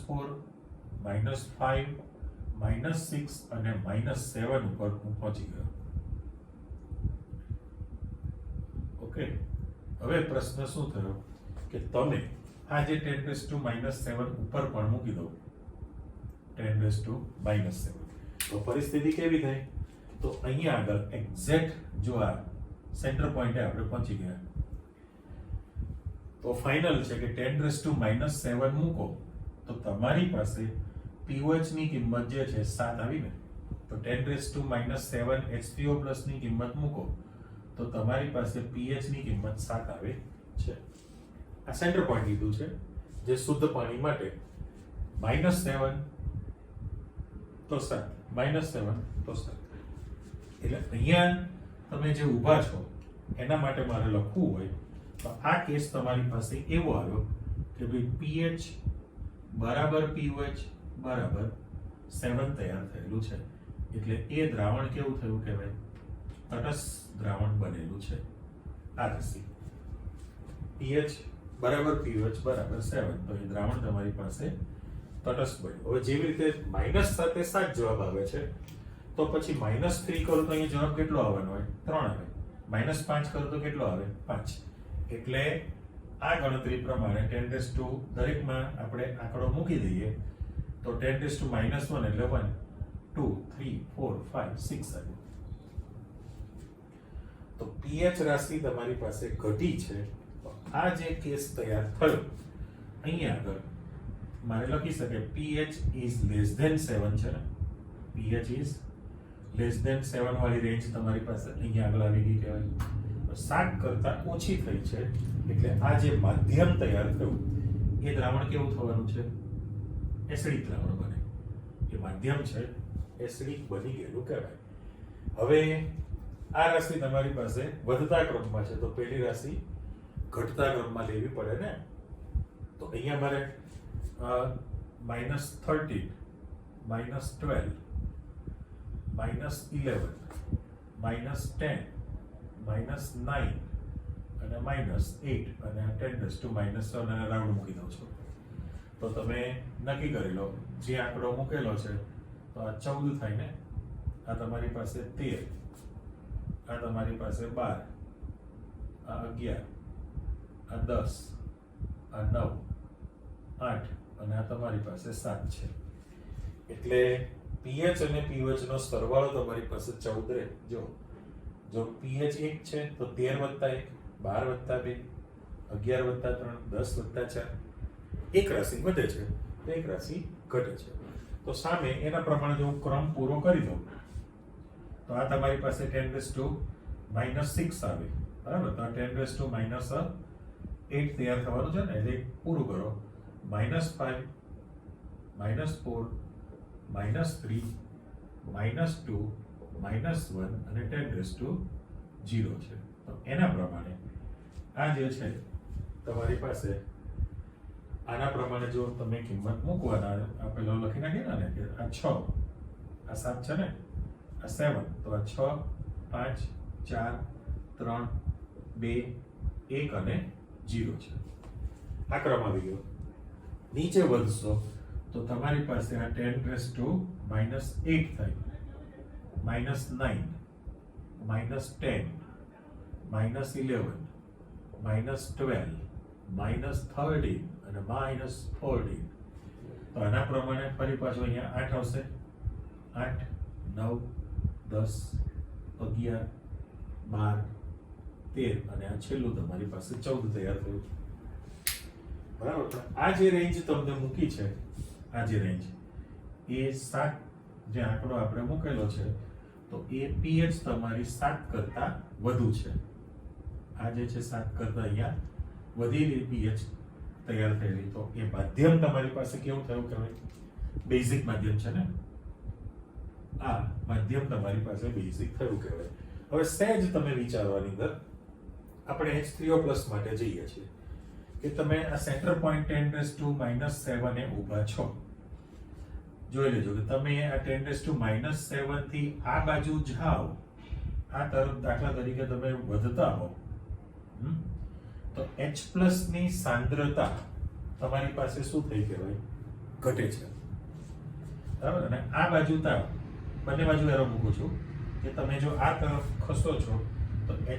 Speaker 1: -4, -5, -6 અને -7 ઉપર હું પહોંચી ગયો. ઓકે, હવે પ્રશ્ન શું થયો કે તમે આ જે 10⁻⁻7 ઉપર પણ મૂકી દો, 10⁻⁻7, તો પરિસ્થિતિ કેવી થઈ? તો અહીંયા આગળ એક્ઝેક્ટ જો આ સેન્ટર પોઈન્ટે આપણે પહોંચી ગયા. તો ફાઇનલ છે કે 10⁻⁻7 મૂકો તો તમારી પાસે pOH ની કિંમત જે છે 7 આવી ને. તો 10⁻⁻7 H3O+ ની કિંમત મૂકો તો તમારી પાસે pH ની કિંમત 7 આવે છે. આ સેન્ટર પોઈન્ટ લીધું છે જે શુદ્ધ પાણી માટે -7 તો 7, -7 તો 7. એટલે અહીંયા તમે જે ઊભા છો એના માટે મારે લખવું હોય તો આ કેસ તમારી પાસે એવો આવ્યો કે ભાઈ pH બરાબર pOH બરાબર 7 તૈયાર થયેલું છે. એટલે એ દ્રાવણ કેવું થયું કહેવાય? તટસ્થ દ્રાવણ બનેલું છે. આ રાશિ pH બરાબર pOH બરાબર 7, તો એ દ્રાવણ તમારી પાસે તટસ્થ બન્યું. હવે જેવી રીતે માઇનસ સાથે 7 જવાબ આવે છે તો પછી -3 કરો તો અહીંયા જવાબ કેટલો આવવાનો હોય? 3 આવે. -5 કરો તો કેટલો આવે? 5. એટલે આ ગણતરી પ્રમાણે 10 દરેકમાં આપણે આંકડો મૂકી દઈએ તો 10⁻⁻1 એટલે 1, 2, 3, 4, 5, 6 આવ્યું. તો pH રાશિ તમારી પાસે ઘટી છે. તો આ જે કેસ તૈયાર થયો અહીંયા આગળ મારે લખી શકે pH is less than 7 છે ને. pH is less than 7 વાળી રેન્જ તમારી પાસે અહીંયા આગળ આવી ગઈ કહેવાય. 7 કરતા ઓછી થઈ છે એટલે આ જે માધ્યમ તૈયાર થયું એ દ્રાવણ કેવું થવાનું છે? એસિડિક દ્રાવણ બને. એ માધ્યમ છે એસિડિક બની ગયેલું કહેવાય. હવે આ રાશિ તમારી પાસે વધતા ક્રમમાં છે તો પહેલી રાશિ ઘટતા ક્રમમાં લેવી પડે ને. તો અહીંયા મારે -13, -12, -11, -10, -9 અને -8 અને 10⁻⁻7 અને રાઉન્ડ મૂકી દઉં છું. તો તમે નક્કી કરી લો જે આંકડો મૂકેલો છે તો આ 14 થાય ને. આ તમારી પાસે 13, આ તમારી પાસે 12, આ 11, આ 10, આ 9, 8 અને આ તમારી પાસે 7 છે. એટલે pH અને pOH નો સરવાળો તમારી પાસે 14 રહે. જો pH 1 છે તો 13 + 1, 12 + 2, 11 + 3, 10 + 4. એક રાશિ વધે છે તો એક રાશિ ઘટે છે. તો સામે એના પ્રમાણે જો હું ક્રમ પૂરો કરી દઉં તો આ તમારી પાસે 10⁻⁻6 આવે. બરાબર? તો 10⁻⁻8 તૈયાર થવાનું છે ને. એટલે પૂરું કરો. -5, -4, -3, -2, -1 અને 10⁻0 છે. તો એના પ્રમાણે આ જે છે તમારી પાસે આના પ્રમાણે જો તમે કિંમત મૂકવાના આ પેલો લખી નાખીએ ને કે આ 6, આ 7 છે ને, આ 7, તો આ 6, 5, 4, 3, 2, 1 અને 0 છે. આ ક્રમ આવી ગયો. નીચે વધશો તો તમારી પાસે આ 10⁻⁻8 થાય, -9, -10, -11, -12, -13 અને -14. તો આના પ્રમાણે ફરી પાછું અહીંયા 8 આવશે. 8, 9, 10, 11, 12, 13 અને આ છેલ્લું તમારી પાસે 14 તૈયાર થયું. બરાબર? આ જે રેન્જ તમને મૂકી છે, આ જે રેન્જ એ 7 જે આંકડો આપણે મૂકેલો છે તો એ pH તમારી 7 કરતા વધુ છે. આ જે છે 7 કરતા અહીંયા વધેલી pH તૈયાર થયેલી. તો એ માધ્યમ તમારી પાસે કેવું થયું કહેવાય? બેઝિક માધ્યમ છે ને. આ માધ્યમ તમારી પાસે બેઝિક થયું કહેવાય. હવે સહેજ તમે વિચારવાની અંદર આપણે H3O+ માટે જઈએ છીએ કે તમે આ સેન્ટર પોઈન્ટ 10⁻⁻7 એ ઊભા છો. જોઈ લેજો કે તમે આ 10⁻⁻7 થી આ બાજુ જાઓ, આ તરફ દાખલા તરીકે તમે વધતા હો તો H+ ની સાંદ્રતા તમારી પાસે શું થઈ કહેવાય? ઘટે છે. બરાબર? અને આ બાજુ તાવ બંને બાજુ એરો મૂકું છું કે તમે જો આ તરફ ખસો છો તો H+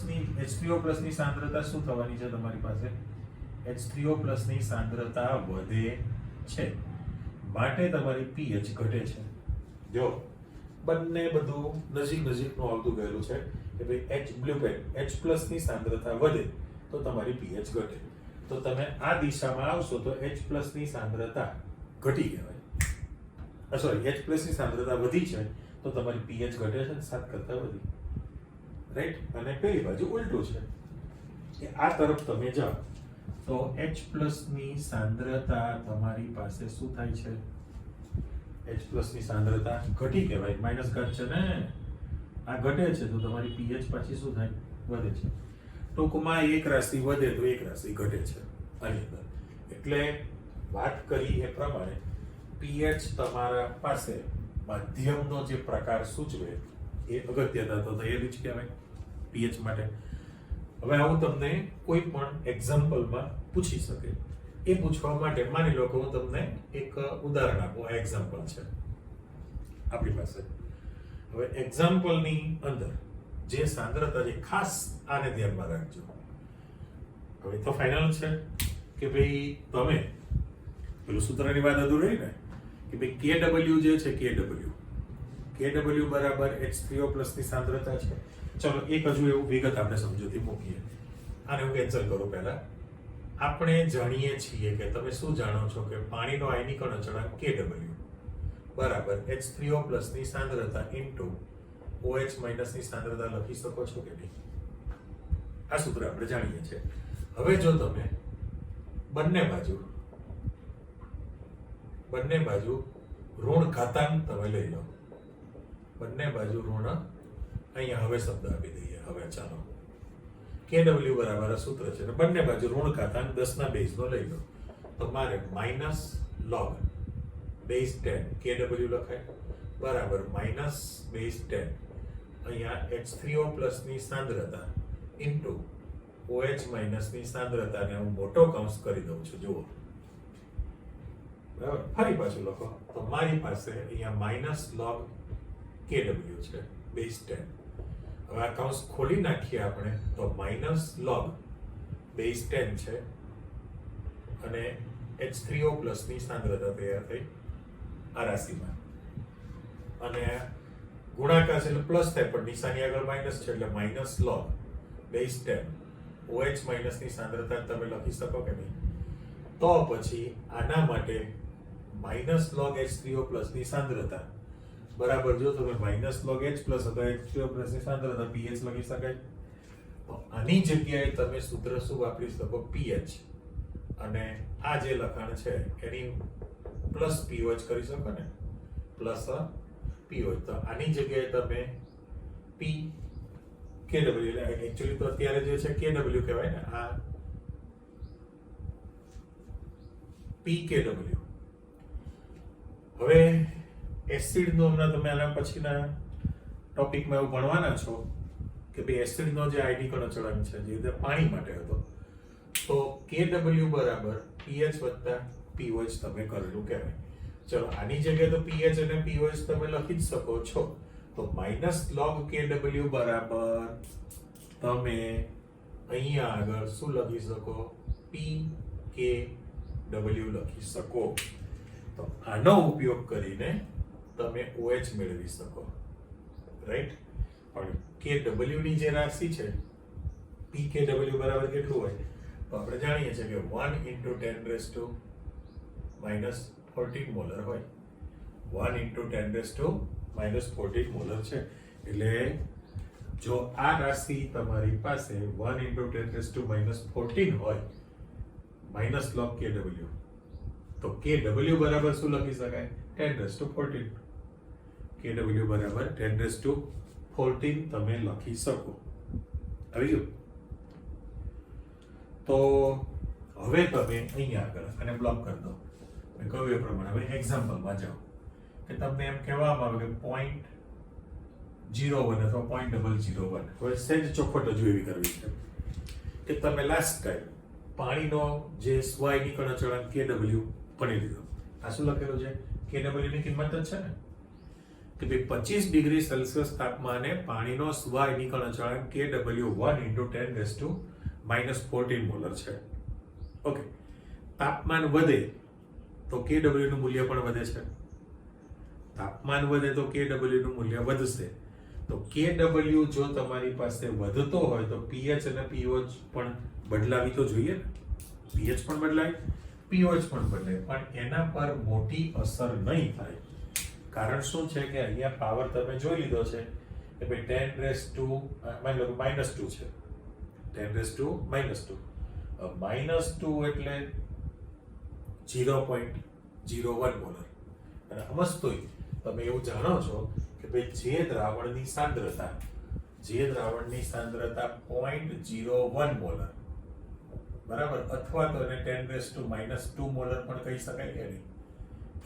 Speaker 1: ની H3O+ ની સાંદ્રતા શું થવાની છે તમારી પાસે? H3O+ ની સાંદ્રતા વધે છે, માટે તમારી pH ઘટે છે. જો બંને બધું નજીકનું આવતું ગયેલું છે કે ભાઈ H+ ની સાંદ્રતા વધે તો તમારી pH ઘટે. તો તમે આ દિશામાં આવશો તો H+ ની સાંદ્રતા ઘટી કહેવાય. સોરી, H+ ની સાંદ્રતા વધી છે તો તમારી pH ઘટે છે, 7 કરતા વધી. રાઈટ? અને પેલી બાજુ ઉલટું છે કે આ તરફ તમે જાઓ તો H+ ની સાંદ્રતા તમારી પાસે શું થાય છે? H+ ની સાંદ્રતા ઘટી કહેવાય, માઇનસ ઘટ છે ને, આ ઘટે છે તો તમારી pH પાછી શું થાય? વધે છે. ટૂંકમાં એક રાશિ વધે તો એક રાશિ ઘટે છે આની અંદર. એટલે વાત કરી એ પ્રમાણે pH તમારા પાસે માધ્યમનો જે પ્રકાર સૂચવે એ અગત્યતા તો થયેલી જ કહેવાય pH માટે. હવે આવું તમને કોઈ પણ એક્ઝામ્પલમાં પૂછી શકે. એ પૂછવા માટે માની લો કે હું તમને એક ઉદાહરણ આપું. આ એક્ઝામ્પલ છે આપણી પાસે. હવે એક્ઝામ્પલની અંદર જે સાંદ્રતા છે, ખાસ આને ધ્યાનમાં રાખજો. હવે તો ફાઇનલ છે કે ભાઈ તમે પેલું સૂત્રની વાત અધૂરી ને કે ભાઈ KW જે છે KW બરાબર H3O+ ની સાંદ્રતા છે. ચલો એક હજુ એવું વિગત આપણે સમજૂતી મૂકીએ. આને હું કેન્સલ કરું. પહેલા આપણે જાણીએ છીએ કે તમે શું જાણો છો કે પાણીનો આયનીકરણ અચળાંક KW બરાબર H3O+ ની સાંદ્રતા ઇન્ટુ OH- ની સાંદ્રતા લખી શકો છો કે નહીં? આ સૂત્ર આપણે જાણીએ છીએ. હવે જો તમે બંને બાજુ ઋણ ઘાતાંક તમે લઈ લો, બંને બાજુ ઋણ, અહીંયા હવે શબ્દ આપી દઈએ. હવે ચાલો KW બરાબર સૂત્ર છે, બંને બાજુ ઋણ ઘાતાંક 10 ના બેઝનો લઈ લો તો મારે -log બેઝ 10 KW લખાય બરાબર -બેઝ 10 અહીંયા H3O+ ની સાંદ્રતા ઇન્ટુ OH- ની સાંદ્રતાને હું મોટો કૌંસ કરી દઉં છું. જુઓ, બરાબર? ફરી પાછું લખો તો મારી પાસે અહીંયા -log KW છે બેઝ 10. હવે આ કૌંસ ખોલી નાખીએ આપણે તો -log બેઝ 10 છે અને H3O+ ની સાંદ્રતા તૈયાર થઈ આ રાશિમાં. અને ગુણાકાર છે એટલે પ્લસ થાય, પણ નિશાની આગળ માઇનસ છે એટલે -log બેઝ 10 OH- ની સાંદ્રતા તમે લખી શકો કે નહીં? તો પછી આના માટે -log H3O+ ની સાંદ્રતા બરાબર, જો તમે -log H+ અથવા H3O+ ની સાંદ્રતા pH લખી શકાય. તો આની જગ્યાએ તમે સૂત્ર શું વાપરી શકો? pH. અને આ જે લખાણ છે એની પ્લસ pOH કરી શકો ને, પ્લસ pOH. તો આની જગ્યાએ તમે KW, એટલે એકચ્યુઅલી તો અત્યારે જે છે KW કહેવાય ને, આ PKW. હવે એસિડનો હમણાં તમે આના પછીના ટોપિકમાં એવું ભણવાના છો કે ભાઈ એસિડનો જે આયનીકરણ અચળાંક છે, જે રીતે પાણી માટે હતો, તો KW બરાબર pH વત્તા pOH તમે કરેલું કહેવાય. ચલો આની જગ્યાએ તો pH અને pOH તમે લખી જ શકો છો. તો -log KW બરાબર તમે અહીંયા આગળ શું લખી શકો? PKW લખી શકો. તો આનો ઉપયોગ કરીને તમે OH મેળવી શકો. રાઈટ? પણ KW ની જે રાશિ છે PKW બરાબર કેટલું હોય? તો આપણે જાણીએ છીએ કે 1 × 10⁻14 મોલર હોય. 1 × 10⁻14 મોલર છે. એટલે જો આ રાશિ તમારી પાસે 1 × 10⁻14 હોય -log KW, તો KW બરાબર શું લખી શકાય? 10⁻14. KW બરાબર 10⁻14 તમે લખી શકો. આવી ગયું? તો હવે તમે અહીંયા આગળ આને બ્લોક કરી દો. મેં કહ્યું એ પ્રમાણે હવે એક્ઝામ્પલમાં જાઓ કે તમને એમ કહેવામાં આવે કે 0.01 અથવા 0.001. હવે સહેજ ચોખવટ હજુ એવી કરવી છે કે તમે લાસ્ટ ટાઈમ પાણીનો જે સ્વાયનીકરણ અચળાંક KW ભણી લીધો. આ શું લખેલું છે? KW ની કિંમત જ છે ને કે ભાઈ 25 ડિગ્રી સેલ્સિયસ તાપમાને પાણીનો સ્વાયનીકરણ અચળાંક KW1 × 10⁻14 મોલર છે. ઓકે, તાપમાન વધે તો KW નું મૂલ્ય પણ વધે છે. તાપમાન વધે તો KW નું મૂલ્ય વધશે. તો KW જો તમારી પાસે વધતો હોય તો pH અને pOH પણ બદલાવી તો જોઈએ ને. pH પણ બદલાય, pOH પણ બદલાય, પણ એના પર મોટી અસર નહીં થાય. કારણ શું છે કે અહીંયા પાવર તમે જોઈ લીધો છે કે ભાઈ 10⁻², માની લો -2 છે. 10⁻², -2 એટલે 0.01 મોલર. અને સમજતોય તમે એવું જાણો છો કે ભાઈ જે દ્રાવણની સાંદ્રતા 0.01 મોલર, બરાબર, અથવા તો એને 10⁻² મોલર પણ કહી શકાય કે નહીં,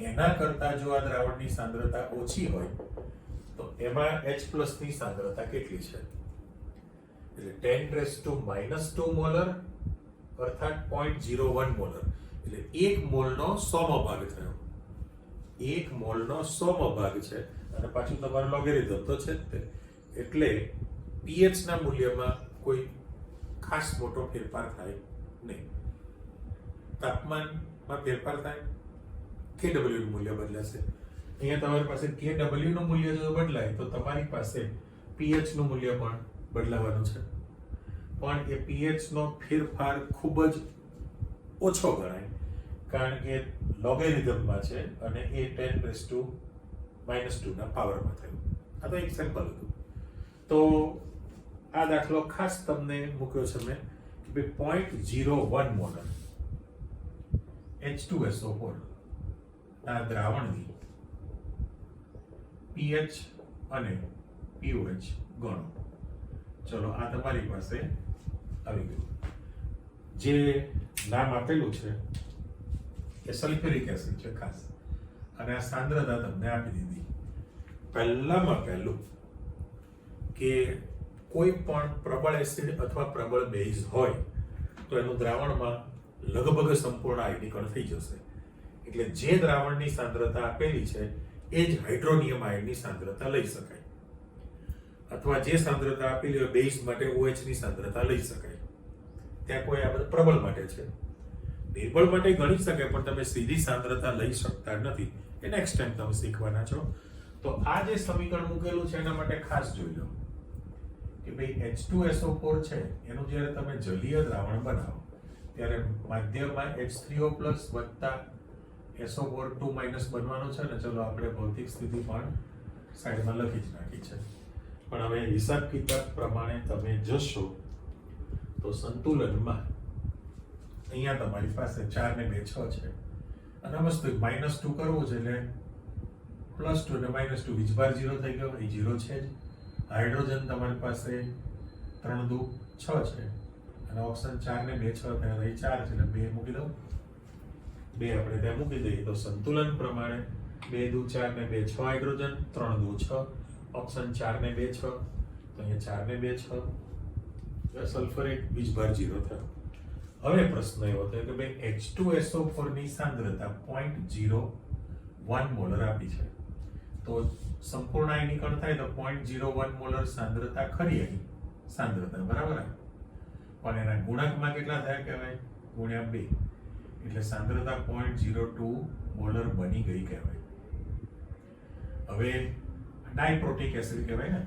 Speaker 1: એના કરતા જો આ દ્રાવણની સાંદ્રતા ઓછી હોય તો એમાં H+ ની સાંદ્રતા કેટલી છે? એટલે 10⁻² મોલર અર્થાત 0.01 મોલર એટલે 1 મોલનો 100મો ભાગ થયો. 1 મોલનો 100મો ભાગ છે અને પાછું તમારો લોગેરિધમ તો છે જ તે. એટલે pH ના મૂલ્યમાં કોઈ ખાસ મોટો ફેરફાર થાય નહીં. તાપમાનમાં ફેરફાર થાય, KW નું મૂલ્ય બદલાશે. અહીંયા તમારી પાસે KW નું મૂલ્ય જો બદલાય તો તમારી પાસે pH નું મૂલ્ય પણ બદલાવાનું છે. પણ એ pH નો ફેરફાર ખૂબ જ ઓછો ગણાય કારણ કે લોગેરિધમમાં છે અને એ 10⁻² ના પાવરમાં થયું. આ તો એક સિમ્પલ હતું. તો આ દાખલો ખાસ તમને મૂક્યો છે મેં કે 0.01 મોલર H2SO4 આ દ્રાવણની pH અને pOH ગણો. ચલો, આ તમારી પાસે આવી ગયું. જે નામ આપેલું છે એ સલ્ફ્યુરિક એસિડ છે ખાસ, અને આ સાંદ્રતા તમને આપી દીધી. પહેલામાં પહેલું કે કોઈ પણ પ્રબળ એસિડ અથવા પ્રબળ બેઝ હોય તો એનું દ્રાવણમાં લગભગ સંપૂર્ણ આયનીકરણ થઈ જશે. એટલે જે દ્રાવણની સાંદ્રતા આપેલી છે એ જ હાઇડ્રોનિયમ આયનની સાંદ્રતા લઈ શકાય, અથવા જે સાંદ્રતા આપેલી હોય બેઝ માટે OH ની સાંદ્રતા લઈ શકાય. ત્યાં કોઈ આ બધું પ્રબળ માટે છે. નિર્બળ માટે ગણી શકાય પણ તમે સીધી સાંદ્રતા લઈ શકતા નથી. એ નેક્સ્ટ ટાઈમ તમે શીખવાના છો. તો આ જે સમીકરણ મૂકેલું છે એના માટે ખાસ જોઈ લો કે ભાઈ H2SO4 છે એનું જ્યારે તમે જલીય દ્રાવણ બનાવો ત્યારે માધ્યમમાં H3O+ વત્તા SO4 2- બનવાનું છે ને. ચલો આપણે ભૌતિક સ્થિતિ પણ સાઈડમાં લખી જ નાખી છે. પણ હવે હિસાબ કિતાબ પ્રમાણે તમે જશો તો સંતુલનમાં અહીંયા તમારી પાસે 4 ને 2 6 છે અને વસ્તુ -2 કરવું છે એટલે +2 ને -2 વીજભાર 0 થઈ ગયો. એ 0 છે જ. હાઇડ્રોજન તમારી પાસે 3 દુ 6 છે અને ઓપ્શન 4 ને 2 6 થયા, 4 છે એટલે 2 મૂકી દઉં. 2 આપણે ત્યાં મૂકી દઈએ તો સંતુલન પ્રમાણે 2 દુ 4 ને 2 6 હાઇડ્રોજન, 3 દુ 6, ઓપ્શન 4 ને 2 6, તો અહીંયા 4 ને 2 6, સલ્ફર વીજભાર 0 થયો. હવે પ્રશ્ન એવો થયો કે ભાઈ H2SO4 ની સાંદ્રતા 0.01 મોલર આપી છે. તો સંપૂર્ણ આયનીકરણ થાય તો 0.01 મોલર સાંદ્રતા ખરી અહીં સાંદ્રતા બરાબર, પણ એના ગુણાંકમાં કેટલા થયા કહેવાય? ગુણ્યા 2 એટલે સાંદ્રતા 0.02 મોલર બની ગઈ કહેવાય. હવે ડાયપ્રોટિક એસિડ કહેવાય ને,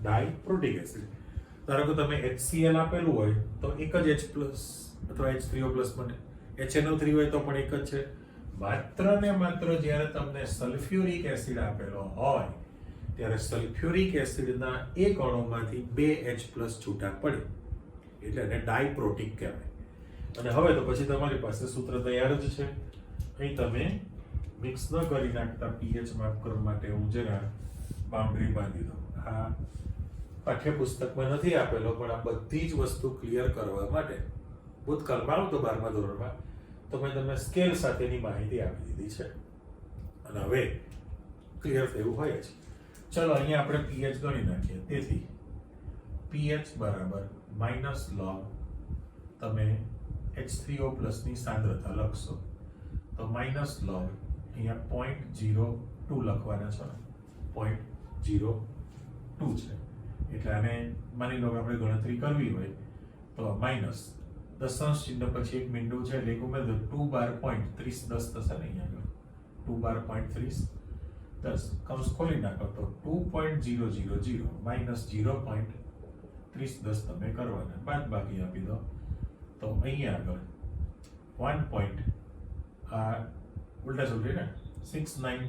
Speaker 1: ડાયપ્રોટિક એસિડ. ધારો કે તમે HCl આપેલું હોય તો એક જ H+ અથવા H3O+ બને. HNO3 હોય તો પણ એક જ છે. માત્ર ને માત્ર જ્યારે તમને સલ્ફ્યુરિક એસિડ આપેલો હોય ત્યારે સલ્ફ્યુરિક એસિડના એક અણુમાંથી 2 H+ છૂટા પડે એટલે એને ડાયપ્રોટિક કહેવાય. અને હવે તો પછી તમારી પાસે સૂત્ર તૈયાર જ છે. અહીં તમે મિક્સ ન કરી નાખતા pH માપ કરવા માટે હું જરા બાઉન્ડ્રી બાંધી દઉં. આ પાઠ્યપુસ્તકમાં નથી આપેલો પણ આ બધી જ વસ્તુ ક્લિયર કરવા માટે ભૂતકાળમાં આવતો 12મા ધોરણમાં તો મેં તમને સ્કેલ સાથેની માહિતી આપી દીધી છે અને હવે ક્લિયર થયું હોય જ. ચલો અહીંયા આપણે pH ગણી નાખીએ. તેથી pH બરાબર -log તમે H3O ની સાંદ્રતા લખશો તો માઇનસ લોગ અહીંયા 0.02 લખવાના છે, 0.02 છે. એટલે આને માની લો કે આપણે ગણતરી કરવી હોય તો માઇનસ દશાંશ ચિહ્ન પછી એક બિંદુ છે એટલે ઉમેર દો 2 બાર 0.30 10 થશે ને અહીંયા આગળ 2 બાર 0.30 10 કૌંસ ખોલી નાખો તો 2.000 માઇનસ 0.30 10 તમે કરવાના, બાદ બાકી આપી દો તો અહીંયા આગળ 1 પોઈન્ટ આ ઉલટા સુલટી ને 69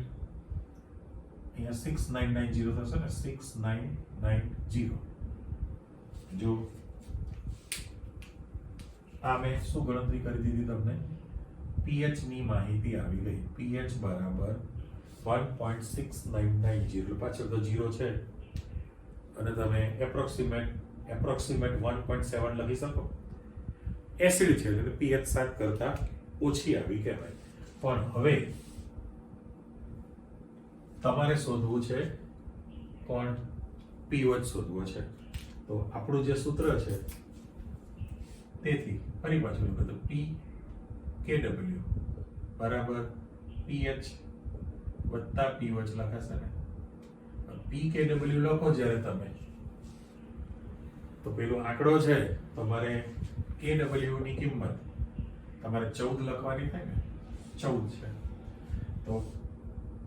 Speaker 1: અહીંયા 6990 થશે ને 6990. જો આ મેં શું ગણતરી કરી દીધી તમને, pH ની માહિતી આવી ગઈ. pH બરાબર 1.6990 પાછળ તો 0 છે અને તમે એપ્રોક્સિમેટ 1.7 લખી શકો. એસિડ છે એટલે pH 7 કરતા ઓછી આવી કહેવાય. પણ હવે તમારે શોધવું છે કોણ, pH શોધવો છે. તો આપણું જે સૂત્ર છે તેથી ફરી પાછું લખો pKw બરાબર pH વત્તા pH લખાશે ને. pKw લખો જ્યારે તમે તો પેલો આંકડો છે તમારે kW ની કિંમત તમારે 14 લખવાની થાય ને, 14 છે તો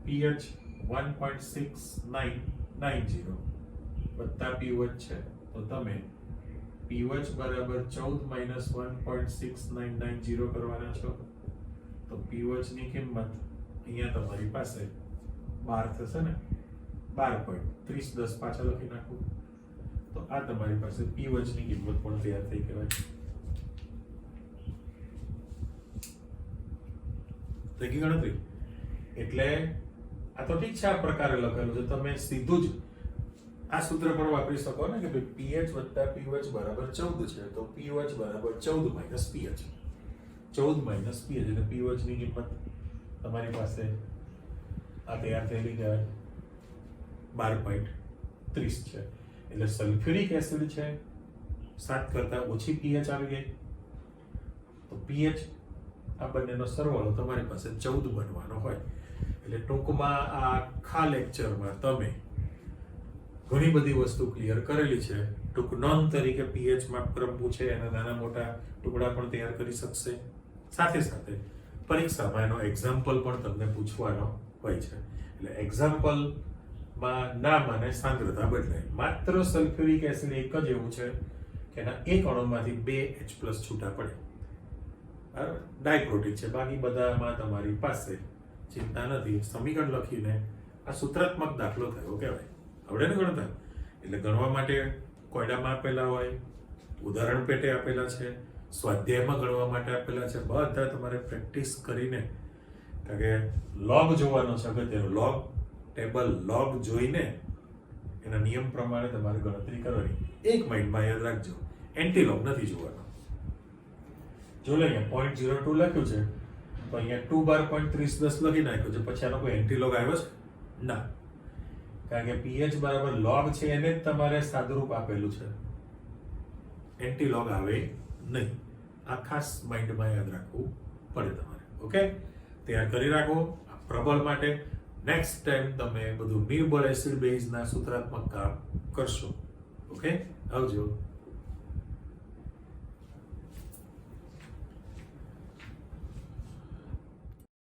Speaker 1: pH 1.6990 વત્તા pH છે તો તમે pH બરાબર 14 માઇનસ 1.6990 કરવાના છો તો pH ની કિંમત અહીંયા તમારી પાસે 12 થશે ને, 12.30 10 પાછા લખી નાખું તો આ તમારી પાસે pH ની કિંમત પણ તૈયાર થઈ કહેવાય. થઈ ગઈ ગણતરી. એટલે આ તો ઠીક છે આ પ્રકારે લખેલું છે, તમે સીધું જ આ સૂત્ર પણ વાપરી શકો ને કે pH વત્તા pH બરાબર 14 છે તો pH બરાબર 14 માઇનસ pH, 14 માઇનસ pH એટલે pH ની કિંમત તમારી પાસે આ તૈયાર થયેલી કહેવાય 12.30 છે. એટલે સલ્ફ્યુરિક એસિડ છે 7 કરતા ઓછી pH આવી ગઈ તો pH આ બંનેનો સરવાળો તમારી પાસે 14 બનવાનો હોય. એટલે ટૂંકમાં આ આખા લેક્ચરમાં તમે ઘણી બધી વસ્તુ ક્લિયર કરેલી છે. ટૂંક નોંધ તરીકે pH માપક્રમ પૂછે એના નાના મોટા ટુકડા પણ તૈયાર કરી શકશે. સાથે સાથે પરીક્ષામાં એનો એક્ઝામ્પલ પણ તમને પૂછવાનો હોય છે. એટલે એક્ઝામ્પલમાં નામ અને સાંદ્રતા બદલાય. માત્ર સલ્ફ્યુરિક એસિડ એક જ એવું છે કે એના એક અણુમાંથી 2H+ છૂટા પડે, બરાબર, ડાયપ્રોટીક છે. બાકી બધામાં તમારી પાસે ચિંતા નથી. સમીકરણ લખીને આ સૂત્રાત્મક દાખલો થયો કહેવાય. આવડે ને ગણતા? એટલે ગણવા માટે કોયડામાં આપેલા હોય, ઉદાહરણ પેટે આપેલા છે, સ્વાધ્યાયમાં ગણવા માટે આપેલા છે, બધા તમારે પ્રેક્ટિસ કરીને, કારણ કે લોગ જોવાનો છે અગત્યનો. લોગ ટેબલ લોગ જોઈને એના નિયમ પ્રમાણે તમારે ગણતરી કરવાની. એક માઇન્ડમાં યાદ રાખજો, એન્ટીલોગ નથી જોવાનો. જો લે અહીંયા 0.02 લખ્યું છે તો અહીંયા 2 બાર 0.30 10 લખી નાખ્યું છે, પછી આનો કોઈ એન્ટીલોગ આવ્યો છે ના, કારણ કે pH બરાબર લોગ છે એને જ તમારે સાદુરૂપ આપેલું છે, એન્ટીલોગ આવે નહીં. આ ખાસ માઇન્ડમાં યાદ રાખવું પડે તમારે. ઓકે, તૈયાર કરી રાખો પ્રબળ માટે. નેક્સ્ટ ટાઈમ તમે બધું નિર્બળ એસિડ બેઝના સૂત્રાત્મક કામ કરશો. ઓકે, આવજો.